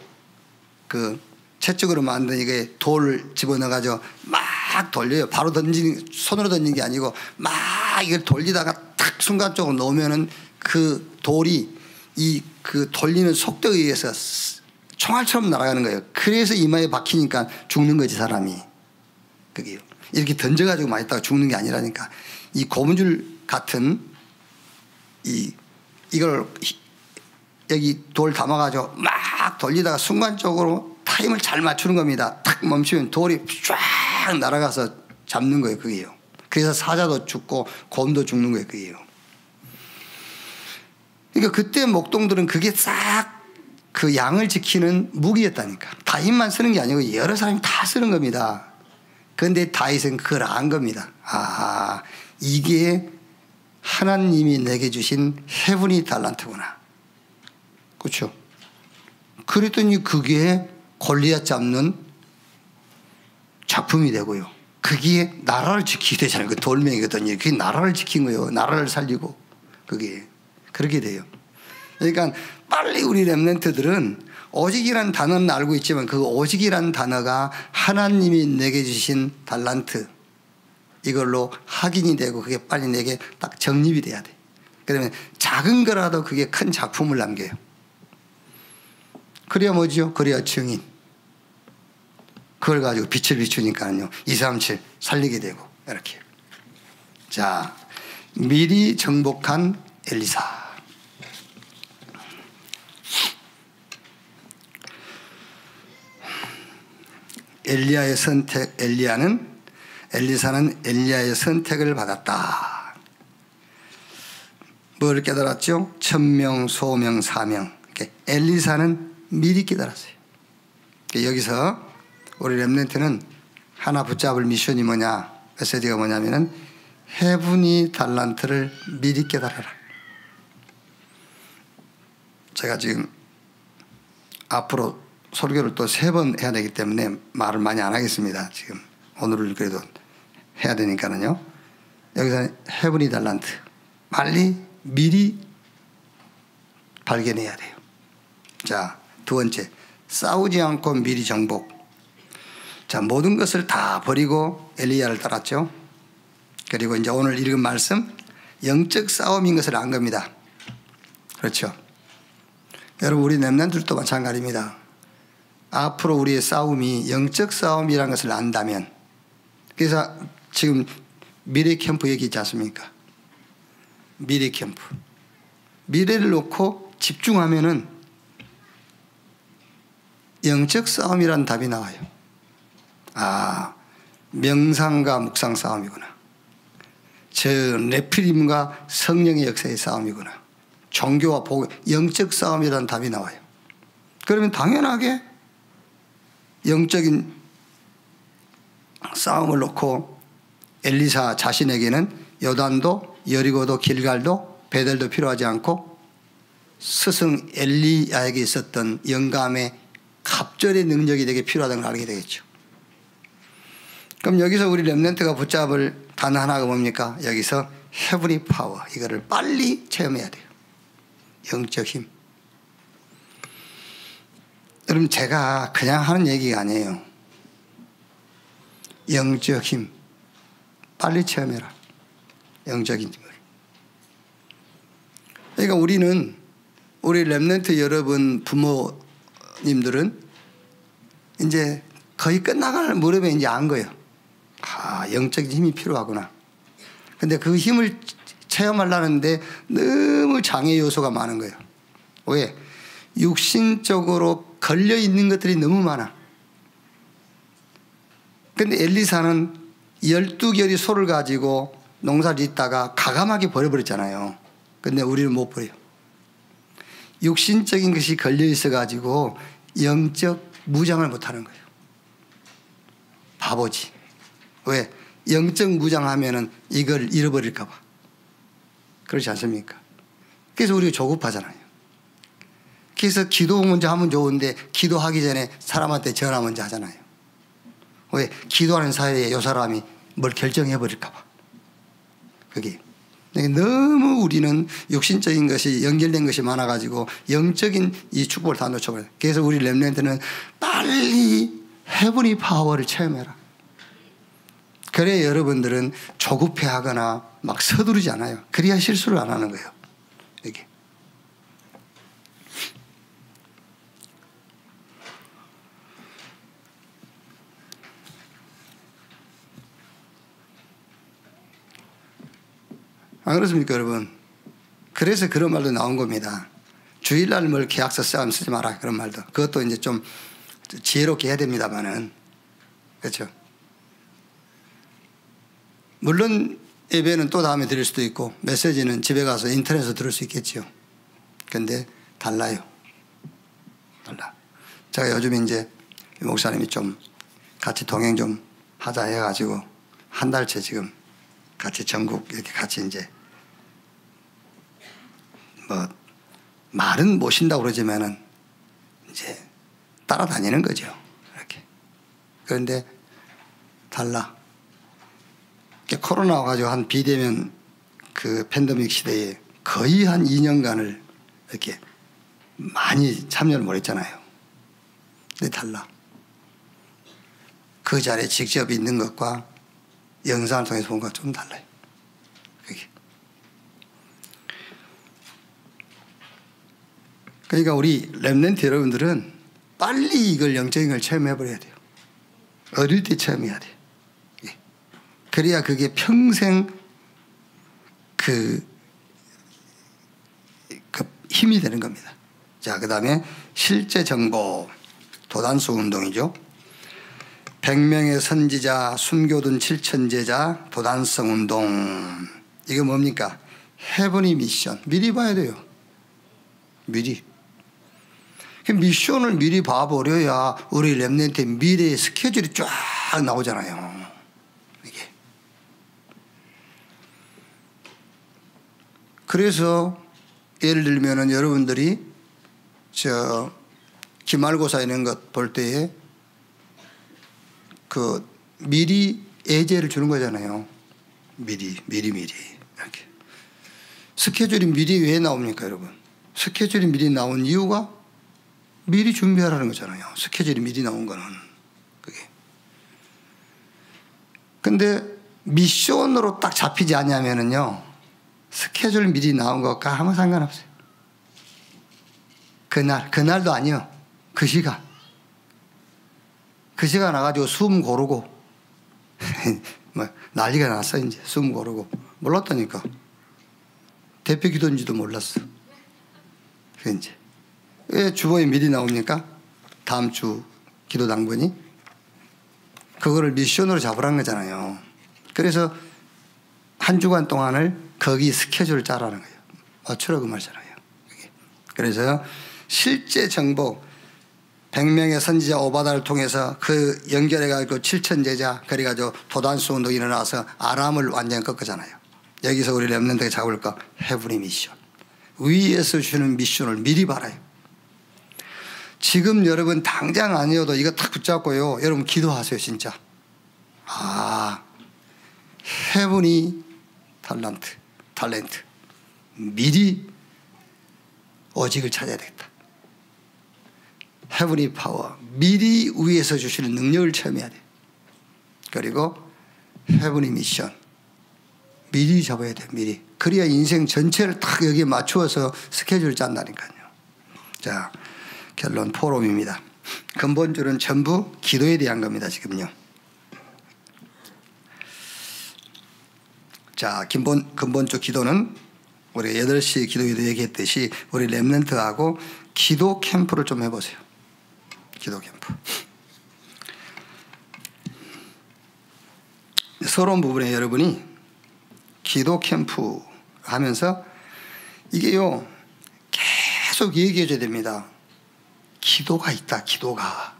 그 채찍으로 만든 이게 돌 집어넣어가지고 막 돌려요. 바로 손으로 던진 게 아니고 막 이걸 돌리다가 탁 순간적으로 놓으면은 그 돌이 그 돌리는 속도에 의해서 총알처럼 날아가는 거예요. 그래서 이마에 박히니까 죽는 거지, 사람이. 그게요. 이렇게 던져가지고 맞았다가 죽는 게 아니라니까. 이 고무줄 같은 이걸 여기 돌 담아가지고 막 돌리다가 순간적으로 타임을 잘 맞추는 겁니다. 탁 멈추면 돌이 쫙 날아가서 잡는 거예요. 그게요. 그래서 사자도 죽고 곰도 죽는 거예요. 그게요. 그러니까 그때 목동들은 그게 싹 그 양을 지키는 무기였다니까. 다윗만 쓰는 게 아니고 여러 사람이 다 쓰는 겁니다. 그런데 다윗은 그걸 안 겁니다. 아, 이게 하나님이 내게 주신 헤븐이 달란트구나. 그렇죠? 그랬더니 그게 골리앗 잡는 작품이 되고요. 그게 나라를 지키게 되잖아요. 그 돌멩이거든요. 그게 나라를 지킨 거예요. 나라를 살리고. 그게 그렇게 돼요. 그러니까 빨리 우리 렘넌트들은 오직이라는 단어는 알고 있지만 그 오직이라는 단어가 하나님이 내게 주신 달란트, 이걸로 확인이 되고 그게 빨리 내게 딱 정립이 돼야 돼. 그러면 작은 거라도 그게 큰 작품을 남겨요. 그래야 뭐죠? 그래야 증인. 그걸 가지고 빛을 비추니까요. 237 살리게 되고 이렇게. 자, 미리 정복한 엘리사. 엘리야의 선택, 엘리사는 엘리야의 선택을 받았다. 뭘 깨달았죠? 천명, 소명, 사명. 엘리사는 미리 깨달았어요. 여기서 우리 렘넌트는 하나 붙잡을 미션이 뭐냐, 메시지가 뭐냐면은 헤븐이 달란트를 미리 깨달아라. 제가 지금 앞으로 설교를 또 3번 해야 되기 때문에 말을 많이 안 하겠습니다. 지금 오늘을 그래도 해야 되니까는요. 여기서 헤븐이 달란트 빨리 미리 발견해야 돼요. 자, 두 번째, 싸우지 않고 미리 정복. 자, 모든 것을 다 버리고 엘리야를 따랐죠. 그리고 이제 오늘 읽은 말씀, 영적 싸움인 것을 안 겁니다. 그렇죠. 여러분, 우리 렘넌트들도 마찬가지입니다. 앞으로 우리의 싸움이 영적 싸움이라는 것을 안다면, 그래서 지금 미래 캠프 얘기 있지 않습니까? 미래 캠프. 미래를 놓고 집중하면은 영적 싸움이라는 답이 나와요. 아, 명상과 묵상 싸움이구나. 저 네피림과 성령의 역사의 싸움이구나. 종교와 복음, 영적 싸움이라는 답이 나와요. 그러면 당연하게 영적인 싸움을 놓고 엘리사 자신에게는 요단도 여리고도 길갈도 베델도 필요하지 않고 스승 엘리야에게 있었던 영감의 갑절의 능력이 되게 필요하다는 걸 알게 되겠죠. 그럼 여기서 우리 렘넌트가 붙잡을 단어 하나가 뭡니까? 여기서 헤븐리 파워, 이거를 빨리 체험해야 돼요. 영적 힘. 여러분, 제가 그냥 하는 얘기가 아니에요. 영적 힘 빨리 체험해라. 영적인 힘을. 그러니까 우리 렘넌트 여러분 부모님들은 이제 거의 끝나갈 무렵에 이제 안 거예요. 아, 영적인 힘이 필요하구나. 근데 그 힘을 체험하려는데 너무 장애 요소가 많은 거예요. 왜? 육신적으로 걸려 있는 것들이 너무 많아. 근데 엘리사는 12결의 소를 가지고 농사를 짓다가 가감하게 버려버렸잖아요. 근데 우리는 못 버려요. 육신적인 것이 걸려 있어 가지고 영적 무장을 못 하는 거예요. 바보지. 왜? 영적 무장하면은 이걸 잃어버릴까 봐. 그렇지 않습니까? 그래서 우리가 조급하잖아요. 그래서 기도 먼저 하면 좋은데 기도하기 전에 사람한테 전화 먼저 하잖아요. 왜? 기도하는 사이에 이 사람이 뭘 결정해 버릴까 봐. 그게 너무 우리는 육신적인 것이 연결된 것이 많아가지고 영적인 이 축복을 다 놓쳐버려요. 그래서 우리 렘넌트는 빨리 헤븐리 파워를 체험해라. 그래야 여러분들은 조급해하거나 막 서두르지 않아요. 그래야 실수를 안 하는 거예요. 이게. 안 그렇습니까, 여러분? 그래서 그런 말도 나온 겁니다. 주일날 뭘 계약서 쓰지 마라. 그런 말도. 그것도 이제 좀 지혜롭게 해야 됩니다만은. 그렇죠? 물론 예배는 또 다음에 드릴 수도 있고 메시지는 집에 가서 인터넷에서 들을 수 있겠죠. 근데 달라요. 달라. 제가 요즘 이제 목사님이 좀 같이 동행 좀 하자 해가지고 한 달째 지금 같이 전국 이렇게 같이 이제 뭐 말은 모신다고 그러지만은 이제 따라다니는 거죠. 이렇게. 그런데 달라. 코로나 와가지고 한 비대면 그 팬데믹 시대에 거의 한 2년간을 이렇게 많이 참여를 못했잖아요. 근데 달라. 그 자리에 직접 있는 것과 영상을 통해서 본 것과 좀 달라요. 그게. 그러니까 우리 렘넌트 여러분들은 빨리 이걸 영적인 걸 체험해버려야 돼요. 어릴 때 체험해야 돼요. 그래야 그게 평생 그 힘이 되는 겁니다. 자, 그 다음에 실제 정보, 도단수 운동이죠. 100명의 선지자, 숨겨둔 7천제자, 도단성 운동. 이게 뭡니까? 헤븐리 미션. 미리 봐야 돼요. 미리. 미션을 미리 봐버려야 우리 렘넌트의 미래의 스케줄이 쫙 나오잖아요. 이게. 그래서 예를 들면은 여러분들이 기말고사 이런 것 볼 때에 그 미리 예제를 주는 거잖아요. 미리 이렇게. 스케줄이 미리 왜 나옵니까, 여러분? 스케줄이 미리 나온 이유가 미리 준비하라는 거잖아요. 스케줄이 미리 나온 거는. 그게. 근데 미션으로 딱 잡히지 않냐면은요, 스케줄 미리 나온 것과 아무 상관없어요. 그날도 아니요. 그 시간. 그 시간 와가지고 숨 고르고, 뭐, 난리가 났어, 이제. 숨 고르고. 몰랐다니까. 대표 기도인지도 몰랐어. 그 이제. 왜 주보에 미리 나옵니까? 다음 주 기도 당번이? 그거를 미션으로 잡으라는 거잖아요. 그래서 한 주간 동안을 거기 스케줄을 짜라는 거예요. 맞추라고 그 말이잖아요. 그래서 실제 정보, 100명의 선지자 오바다를 통해서 그 연결해가지고 7천제자, 그래가지고 도단수 운동이 일어나서 아람을 완전히 꺾었잖아요. 여기서 우리 렘넌트가 잡을 거, 헤븐리 미션. 위에서 주는 미션을 미리 봐라요. 지금 여러분 당장 아니어도 이거 딱 붙잡고요. 여러분 기도하세요, 진짜. 헤븐리 탤런트. 미리 오직을 찾아야 되겠다. 헤븐리 파워. 미리 위에서 주시는 능력을 체험해야 돼. 그리고 헤븐리 미션. 미리 잡아야 돼, 미리. 그래야 인생 전체를 딱 여기에 맞추어서 스케줄을 짠다니까요. 자, 결론 포럼입니다. 근본줄은 전부 기도에 대한 겁니다, 지금요. 자, 근본적 기도는 우리 8시 기도에도 얘기했듯이 우리 렘넌트하고 기도 캠프를 좀 해보세요. 기도 캠프. 서러운 부분에 여러분이 기도 캠프 하면서 이게요, 계속 얘기해 줘야 됩니다. 기도가 있다, 기도가.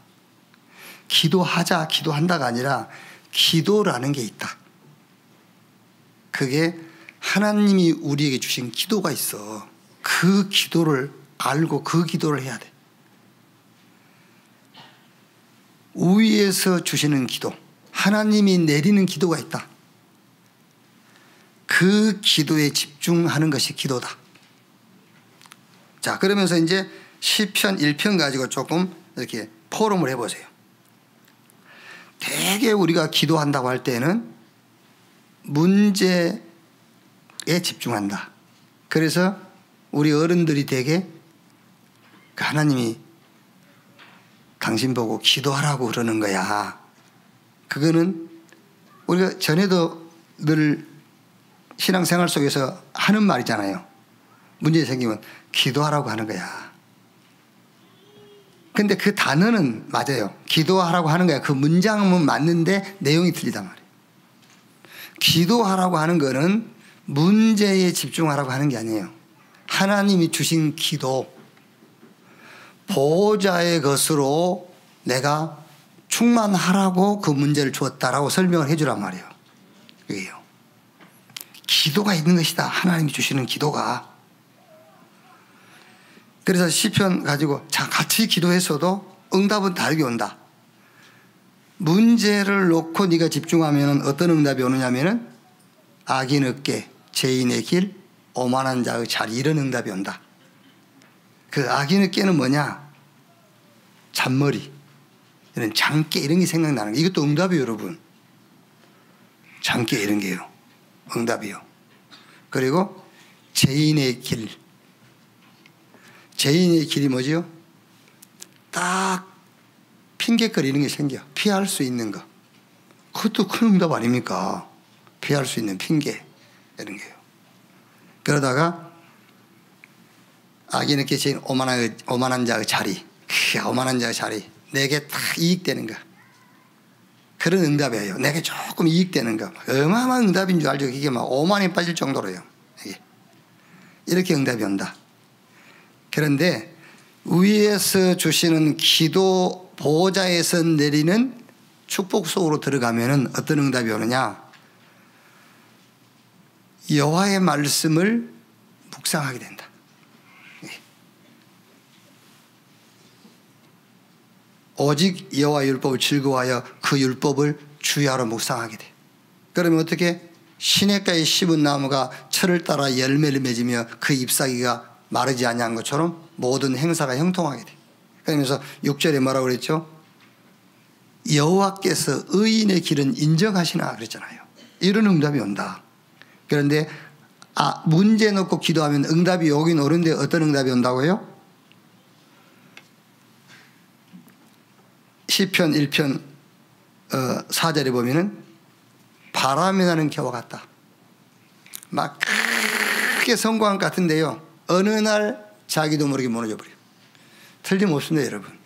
기도하자, 기도한다가 아니라 기도라는 게 있다. 그게 하나님이 우리에게 주신 기도가 있어. 그 기도를 알고 그 기도를 해야 돼. 위에서 주시는 기도, 하나님이 내리는 기도가 있다. 그 기도에 집중하는 것이 기도다. 자, 그러면서 이제 시편 1편 가지고 조금 이렇게 포럼을 해보세요. 대개 우리가 기도한다고 할 때는 문제에 집중한다. 그래서 우리 어른들이 대개 하나님이 당신 보고 기도하라고 그러는 거야. 그거는 우리가 전에도 늘 신앙생활 속에서 하는 말이잖아요. 문제 생기면 기도하라고 하는 거야. 근데 그 단어는 맞아요. 기도하라고 하는 거야. 그 문장은 맞는데 내용이 틀리단 말이에요. 기도하라고 하는 거는 문제에 집중하라고 하는 게 아니에요. 하나님이 주신 기도, 보호자의 것으로 내가 충만하라고 그 문제를 주었다라고 설명을 해주란 말이에요. 그게요. 기도가 있는 것이다. 하나님이 주시는 기도가. 그래서 시편 가지고 자, 같이 기도했어도 응답은 다르게 온다. 문제를 놓고 네가 집중하면 어떤 응답이 오느냐면은 악인 어깨, 죄인의 길, 오만한 자의 자리, 이런 응답이 온다. 그 악인 어깨는 뭐냐? 잔머리, 이런 장깨 이런 게 생각나는 거예요. 이것도 응답이에요, 여러분. 장깨 이런 게요. 응답이요. 그리고 죄인의 길. 죄인의 길이 뭐지요? 딱 핑계거리는 게 생겨. 피할 수 있는 거. 그것도 큰 응답 아닙니까? 피할 수 있는 핑계 이런 게요. 그러다가 악인에게 죄인 오만한 자의 자리. 오만한 자의 자리. 내게 딱 이익되는 거. 그런 응답이에요. 내게 조금 이익되는 거. 어마어마한 응답인 줄 알죠. 이게 막 오만에 빠질 정도로요. 이렇게 응답이 온다. 그런데 위에서 주시는 기도 보호자에서 내리는 축복 속으로 들어가면은 어떤 응답이 오느냐? 여호와의 말씀을 묵상하게 된다. 오직 여호와 율법을 즐거워하여 그 율법을 주야로 묵상하게 돼. 그러면 어떻게? 시냇가에 심은 나무가 철을 따라 열매를 맺으며 그 잎사귀가 마르지 아니한 것처럼 모든 행사가 형통하게 돼. 그러면서 6절에 뭐라고 그랬죠? 여호와께서 의인의 길은 인정하시나 그랬잖아요. 이런 응답이 온다. 그런데 문제 놓고 기도하면 응답이 오긴 오는데 어떤 응답이 온다고요? 시편 1편 4절에 보면은 바람이 나는 겨와 같다. 막 크게 성공한 것 같은데요, 어느 날 자기도 모르게 무너져 버려요. 틀림없습니다, 여러분.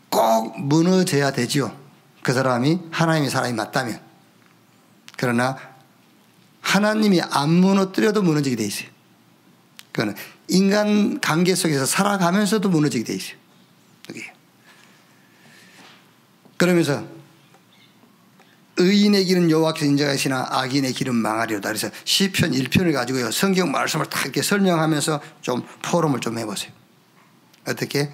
꼭 무너져야 되지요. 그 사람이 하나님의 사람이 맞다면. 그러나 하나님이 안 무너뜨려도 무너지게 돼 있어요. 그거는 인간 관계 속에서 살아가면서도 무너지게 돼 있어요. 그러면서 의인의 길은 여호와께서 인정하시나 악인의 길은 망하리로다. 그래서 시편 1편을 가지고요, 성경 말씀을 다 이렇게 설명하면서 좀 포럼을 좀 해보세요. 어떻게?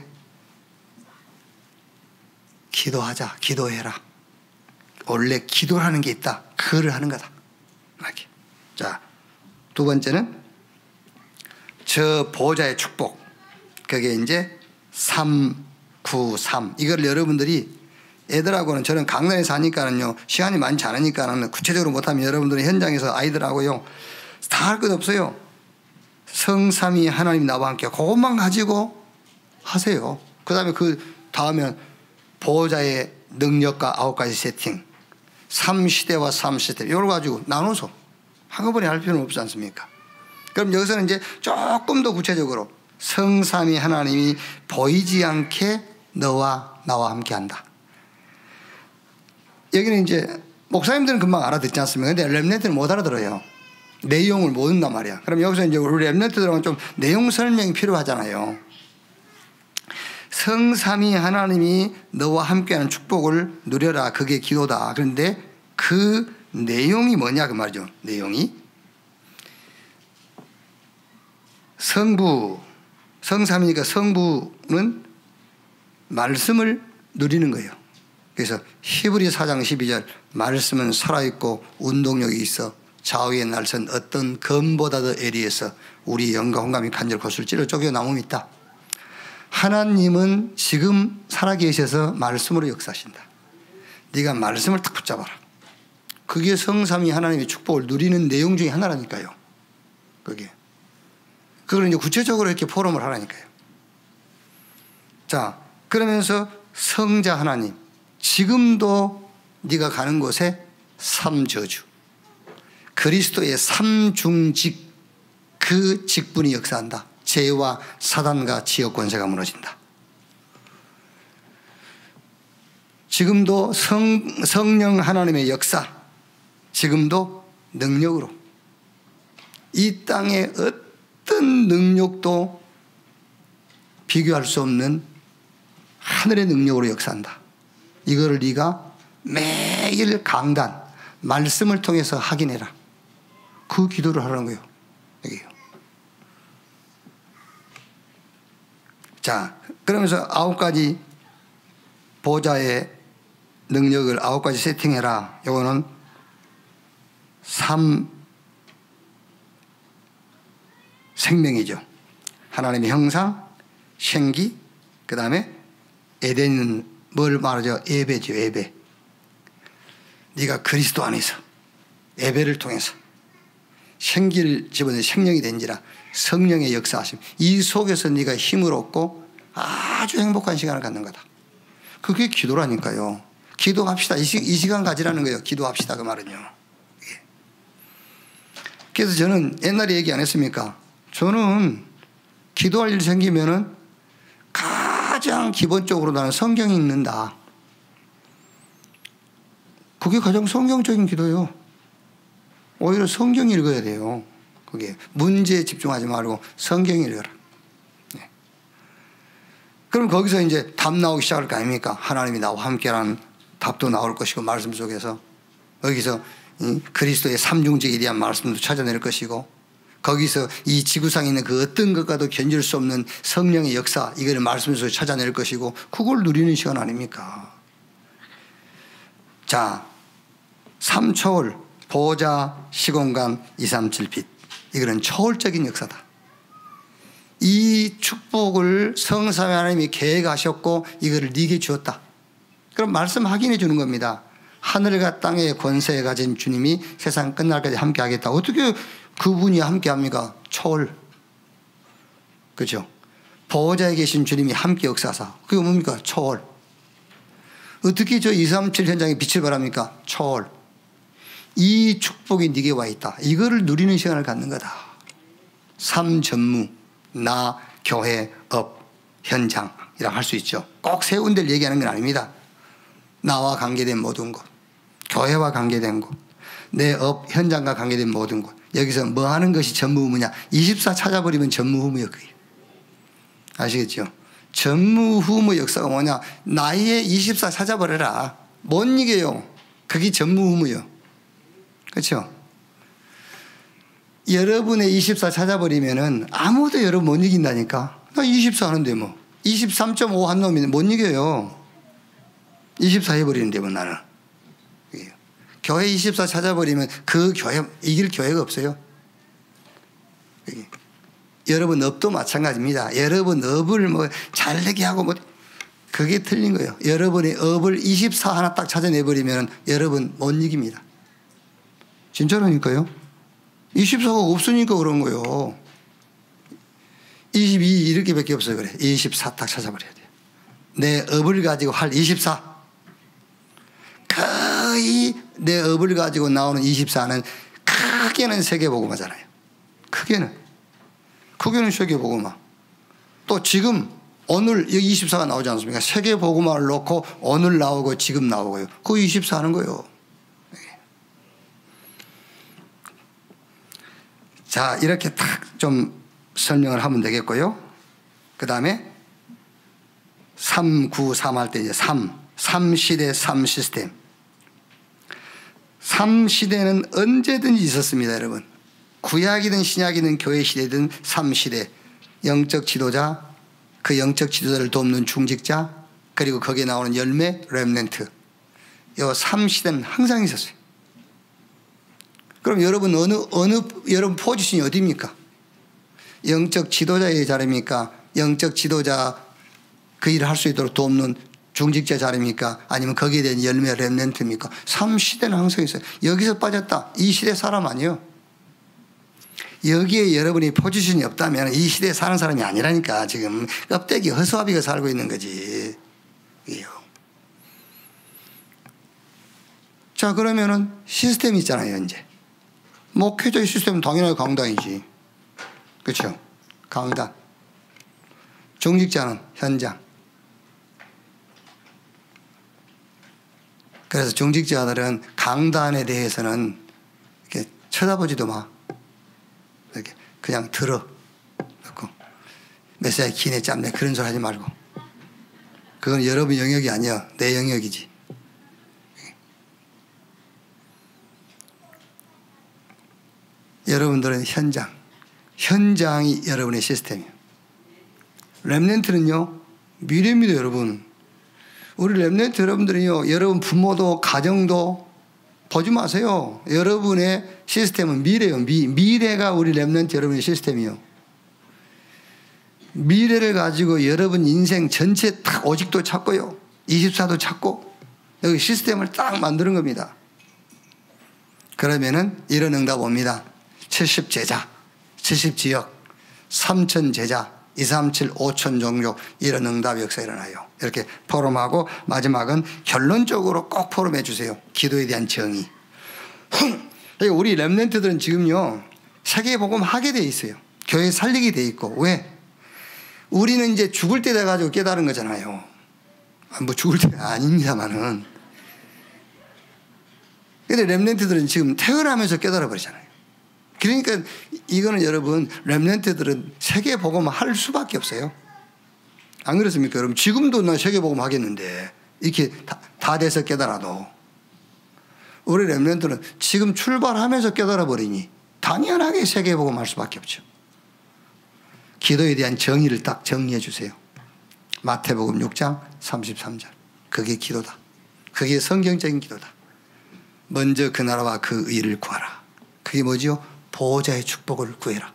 기도하자, 기도해라. 원래 기도라는 게 있다. 그거를 하는 거다. 이렇게. 자, 두 번째는 저 보호자의 축복. 그게 이제 393. 이걸 여러분들이, 애들하고는 저는 강단에서 하니까는요, 시간이 많지 않으니까는 구체적으로 못하면 여러분들이 현장에서 아이들하고요, 다 할 것 없어요. 성삼위 하나님 나와 함께 그것만 가지고 하세요. 그 다음에 그 다음에 보호자의 능력과 9가지 세팅, 3시대와 3시대, 이걸 가지고 나눠서 한꺼번에 할 필요는 없지 않습니까? 그럼 여기서는 이제 조금 더 구체적으로 성삼위 하나님이 보이지 않게 너와 나와 함께 한다. 여기는 이제 목사님들은 금방 알아듣지 않습니까? 근데 렘넌트는 못 알아들어요. 내용을 모른단 말이야. 그럼 여기서 이제 우리 렘넌트들은 좀 내용 설명이 필요하잖아요. 성삼위 하나님이 너와 함께하는 축복을 누려라. 그게 기도다. 그런데 그 내용이 뭐냐 그 말이죠. 내용이 성부, 성삼이니까 성부는 말씀을 누리는 거예요. 그래서 히브리 4장 12절 말씀은 살아있고 운동력이 있어 좌우의 날선 어떤 검보다도 예리해서 우리 영과 혼감이 간절 고수를 찔러 쪼개 나옴이 있다. 하나님은 지금 살아계셔서 말씀으로 역사하신다. 네가 말씀을 딱 붙잡아라. 그게 성삼위 하나님의 축복을 누리는 내용 중에 하나라니까요. 그게. 그걸 이제 구체적으로 이렇게 포럼을 하라니까요. 자, 그러면서 성자 하나님, 지금도 네가 가는 곳에 삼저주, 그리스도의 삼중직, 그 직분이 역사한다. 죄와 사단과 지역 권세가 무너진다. 지금도 성령 하나님의 역사, 지금도 능력으로 이 땅의 어떤 능력도 비교할 수 없는 하늘의 능력으로 역사한다. 이거를 네가 매일 강단, 말씀을 통해서 확인해라. 그 기도를 하라는 거예요. 여기요. 자, 그러면서 9가지 보좌의 능력을 9가지 세팅해라. 이거는 3 생명이죠. 하나님의 형상, 생기, 그 다음에 에덴은 뭘 말하죠? 예배죠. 예배. 네가 그리스도 안에서 예배를 통해서 생기를 집어넣어 생명이 된지라 성령의 역사하심, 이 속에서 네가 힘을 얻고 아주 행복한 시간을 갖는 거다. 그게 기도라니까요. 기도합시다. 이 시간 가지라는 거예요. 기도합시다. 그 말은요. 그래서 저는 옛날에 얘기 안 했습니까? 저는 기도할 일 생기면은 가장 기본적으로 나는 성경 읽는다. 그게 가장 성경적인 기도예요. 오히려 성경 읽어야 돼요. 그게 문제에 집중하지 말고 성경 읽어라. 네. 그럼 거기서 이제 답 나오기 시작할 거 아닙니까? 하나님이 나와 함께라는 답도 나올 것이고, 말씀 속에서 여기서 그리스도의 삼중직에 대한 말씀도 찾아낼 것이고, 거기서 이 지구상에 있는 그 어떤 것과도 견딜 수 없는 성령의 역사, 이거를 말씀 속에서 찾아낼 것이고, 그걸 누리는 시간 아닙니까? 자, 3초월, 보좌, 시공간, 237빛. 이거는 초월적인 역사다. 이 축복을 성삼위 하나님이 계획하셨고 이거를 네게 주었다. 그럼 말씀 확인해 주는 겁니다. 하늘과 땅의 권세에 가진 주님이 세상 끝날까지 함께 하겠다. 어떻게 그분이 함께 합니까? 초월. 그죠? 보호자에 계신 주님이 함께 역사하사. 그게 뭡니까? 초월. 어떻게 저 237 현장에 빛을 발합니까? 초월. 이 축복이 네게 와 있다. 이거를 누리는 시간을 갖는 거다. 삼전무, 나, 교회, 업, 현장이라고 할 수 있죠. 꼭 세 군데를 얘기하는 건 아닙니다. 나와 관계된 모든 곳, 교회와 관계된 곳, 내 업, 현장과 관계된 모든 곳. 여기서 뭐 하는 것이 전무후무냐? 24 찾아버리면 전무후무예요. 그게. 아시겠죠? 전무후무 역사가 뭐냐? 나의 24 찾아버려라. 못 이겨요. 그게 전무후무예요. 그렇죠? 여러분의 24 찾아버리면은 아무도 여러분 못 이긴다니까. 나 24 하는데 뭐 23.5 한 놈이 못 이겨요. 24 해버리는데 뭐 나는. 교회 24 찾아버리면 그 교회 이길 교회가 없어요. 여러분 업도 마찬가지입니다. 여러분 업을 뭐 잘내게 하고 뭐 그게 틀린 거예요. 여러분의 업을 24 하나 딱 찾아내버리면 여러분 못 이깁니다. 진짜라니까요. 24가 없으니까 그런 거예요. 22 이렇게밖에 없어요. 그래. 24 딱 찾아버려야 돼요. 내 업을 가지고 할 24. 거의 내 업을 가지고 나오는 24는 크게는 세계복음화잖아요. 크게는 세계복음화. 또 지금 오늘 여기 24가 나오지 않습니까? 세계복음화를 놓고 오늘 나오고 지금 나오고요. 그 24 하는 거예요. 자, 이렇게 딱 좀 설명을 하면 되겠고요. 그 다음에 3, 9, 3 할 때 이제 3 시대, 3 시스템. 3 시대는 언제든지 있었습니다, 여러분. 구약이든 신약이든 교회 시대든 삶 시대, 영적 지도자, 그 영적 지도자를 돕는 중직자, 그리고 거기에 나오는 열매, 렘넌트. 이 삶 시대는 항상 있었어요. 그럼 여러분 여러분 포지션이 어디입니까? 영적 지도자의 자리입니까? 영적 지도자 그 일을 할 수 있도록 돕는 중직자 자리입니까? 아니면 거기에 대한 열매 렘넌트입니까? 삶 시대는 항상 있어요. 여기서 빠졌다. 이 시대 사람 아니에요. 여기에 여러분이 포지션이 없다면 이 시대에 사는 사람이 아니라니까. 지금 껍데기 허수아비가 살고 있는 거지. 자, 그러면은 시스템이 있잖아요. 이제 목회자의 시스템은 당연하게 강단이지. 그렇죠? 강단. 중직자는 현장. 그래서 중직자들은 강단에 대해서는 이렇게 쳐다보지도 마. 이렇게 그냥 들어. 메시아 기네 짬내 그런 소리 하지 말고. 그건 여러분 영역이 아니야. 내 영역이지. 여러분들은 현장이 여러분의 시스템이에요. 렘넌트는요, 미래입니다, 여러분. 우리 렘넌트 여러분들은요, 여러분 부모도 가정도 보지 마세요. 여러분의 시스템은 미래예요. 미래가 우리 렘넌트 여러분의 시스템이에요. 미래를 가지고 여러분 인생 전체 딱 오직도 찾고요, 24도 찾고 여기 시스템을 딱 만드는 겁니다. 그러면은 이런 응답 옵니다. 70제자, 70지역, 3,000제자, 237, 5천 종족, 이런 응답 역사 일어나요. 이렇게 포럼하고 마지막은 결론적으로 꼭 포럼해 주세요. 기도에 대한 정의. 우리 렘넌트들은 지금요, 세계복음 하게 돼 있어요. 교회 살리게 돼 있고. 왜? 우리는 이제 죽을 때 돼가지고 깨달은 거잖아요. 뭐 죽을 때가 아닙니다만은. 근데 렘넌트들은 지금 태어나면서 깨달아 버리잖아요. 그러니까 이거는 여러분, 렘넌트들은 세계복음 할 수밖에 없어요. 안 그렇습니까? 여러분, 지금도 나 세계복음 하겠는데 이렇게 다 돼서 깨달아도 우리 렘넌트는 지금 출발하면서 깨달아 버리니 당연하게 세계복음 할 수밖에 없죠. 기도에 대한 정의를 딱 정리해 주세요. 마태복음 6장 33절. 그게 기도다. 그게 성경적인 기도다. 먼저 그 나라와 그 의를 구하라. 그게 뭐지요? 보호자의 축복을 구해라.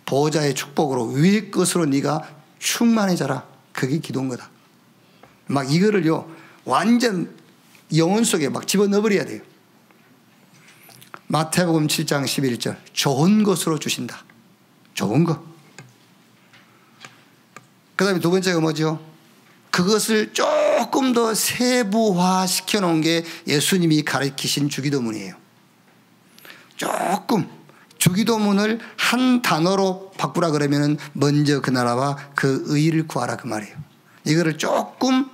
보호자의 축복으로 위의 것으로 네가 충만해져라. 그게 기도인 거다. 막 이거를요, 완전 영혼 속에 막 집어넣어버려야 돼요. 마태복음 7장 11절. 좋은 것으로 주신다. 좋은 거. 그 다음에 두 번째가 뭐죠? 그것을 조금 더 세부화 시켜놓은 게 예수님이 가르치신 주기도문이에요. 조금. 주기도문을 한 단어로 바꾸라 그러면은 먼저 그 나라와 그 의를 구하라 그 말이에요. 이거를 조금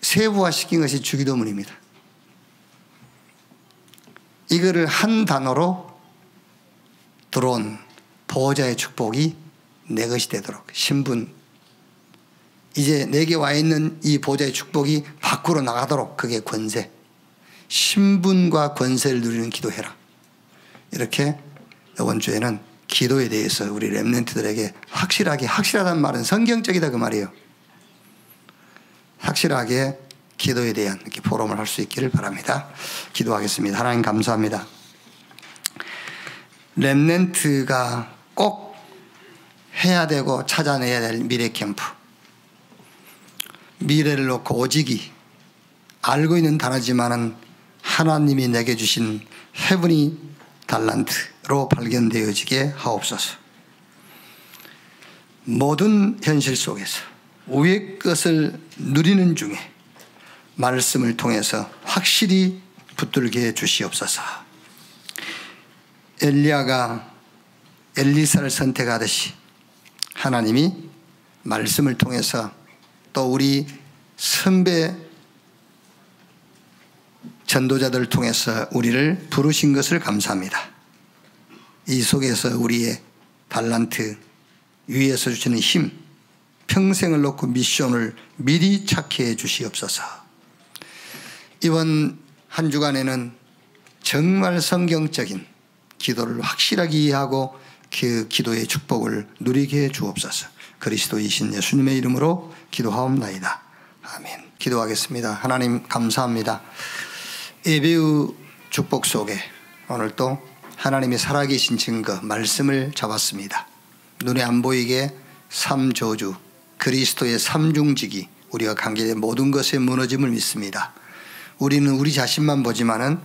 세부화 시킨 것이 주기도문입니다. 이거를 한 단어로 들어온 보호자의 축복이 내 것이 되도록, 신분, 이제 내게 와 있는 이 보호자의 축복이 밖으로 나가도록, 그게 권세, 신분과 권세를 누리는 기도해라. 이렇게 이번 주에는 기도에 대해서 우리 렘넌트들에게 확실하다는 말은 성경적이다 그 말이에요. 확실하게 기도에 대한 이렇게 포럼을 할 수 있기를 바랍니다. 기도하겠습니다. 하나님 감사합니다. 렘넌트가 꼭 해야 되고 찾아내야 될 미래 캠프, 미래를 놓고 오직이 알고 있는 단어지만은 하나님이 내게 주신 헤븐이 달란트로 발견되어지게 하옵소서. 모든 현실 속에서 위의 것을 누리는 중에 말씀을 통해서 확실히 붙들게 해주시옵소서. 엘리야가 엘리사를 선택하듯이 하나님이 말씀을 통해서 또 우리 선배 전도자들을 통해서 우리를 부르신 것을 감사합니다. 이 속에서 우리의 달란트, 위에서 주시는 힘, 평생을 놓고 미션을 미리 찾게 해 주시옵소서. 이번 한 주간에는 정말 성경적인 기도를 확실하게 이해하고 그 기도의 축복을 누리게 해 주옵소서. 그리스도이신 예수님의 이름으로 기도하옵나이다. 아멘. 기도하겠습니다. 하나님 감사합니다. 예배의 축복 속에 오늘 또 하나님의 살아계신 증거 말씀을 잡았습니다. 눈에 안 보이게 삼저주 그리스도의 삼중직이 우리가 관계된 모든 것의 무너짐을 믿습니다. 우리는 우리 자신만 보지만은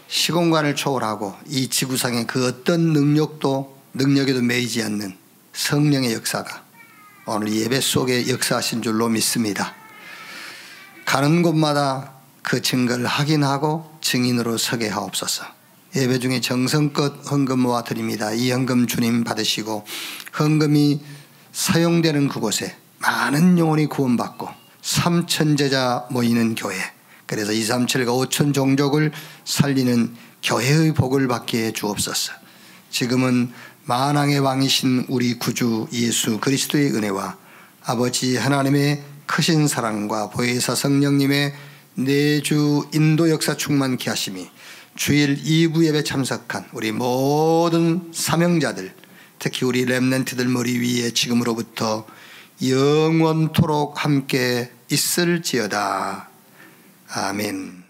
시공간을 초월하고 이 지구상의 그 어떤 능력에도 매이지 않는 성령의 역사가 오늘 예배 속에 역사하신 줄로 믿습니다. 가는 곳마다 그 증거를 확인하고 증인으로 서게 하옵소서. 예배 중에 정성껏 헌금 모아 드립니다. 이 헌금 주님 받으시고 헌금이 사용되는 그곳에 많은 영혼이 구원받고 3,000 제자 모이는 교회, 그래서 237과 5,000 종족을 살리는 교회의 복을 받게 해 주옵소서. 지금은 만왕의 왕이신 우리 구주 예수 그리스도의 은혜와 아버지 하나님의 크신 사랑과 보혜사 성령님의 내주 인도 역사 충만케 하심이 주일 2부 예배 참석한 우리 모든 사명자들, 특히 우리 렘넌트들 머리 위에 지금으로부터 영원토록 함께 있을지어다. 아멘.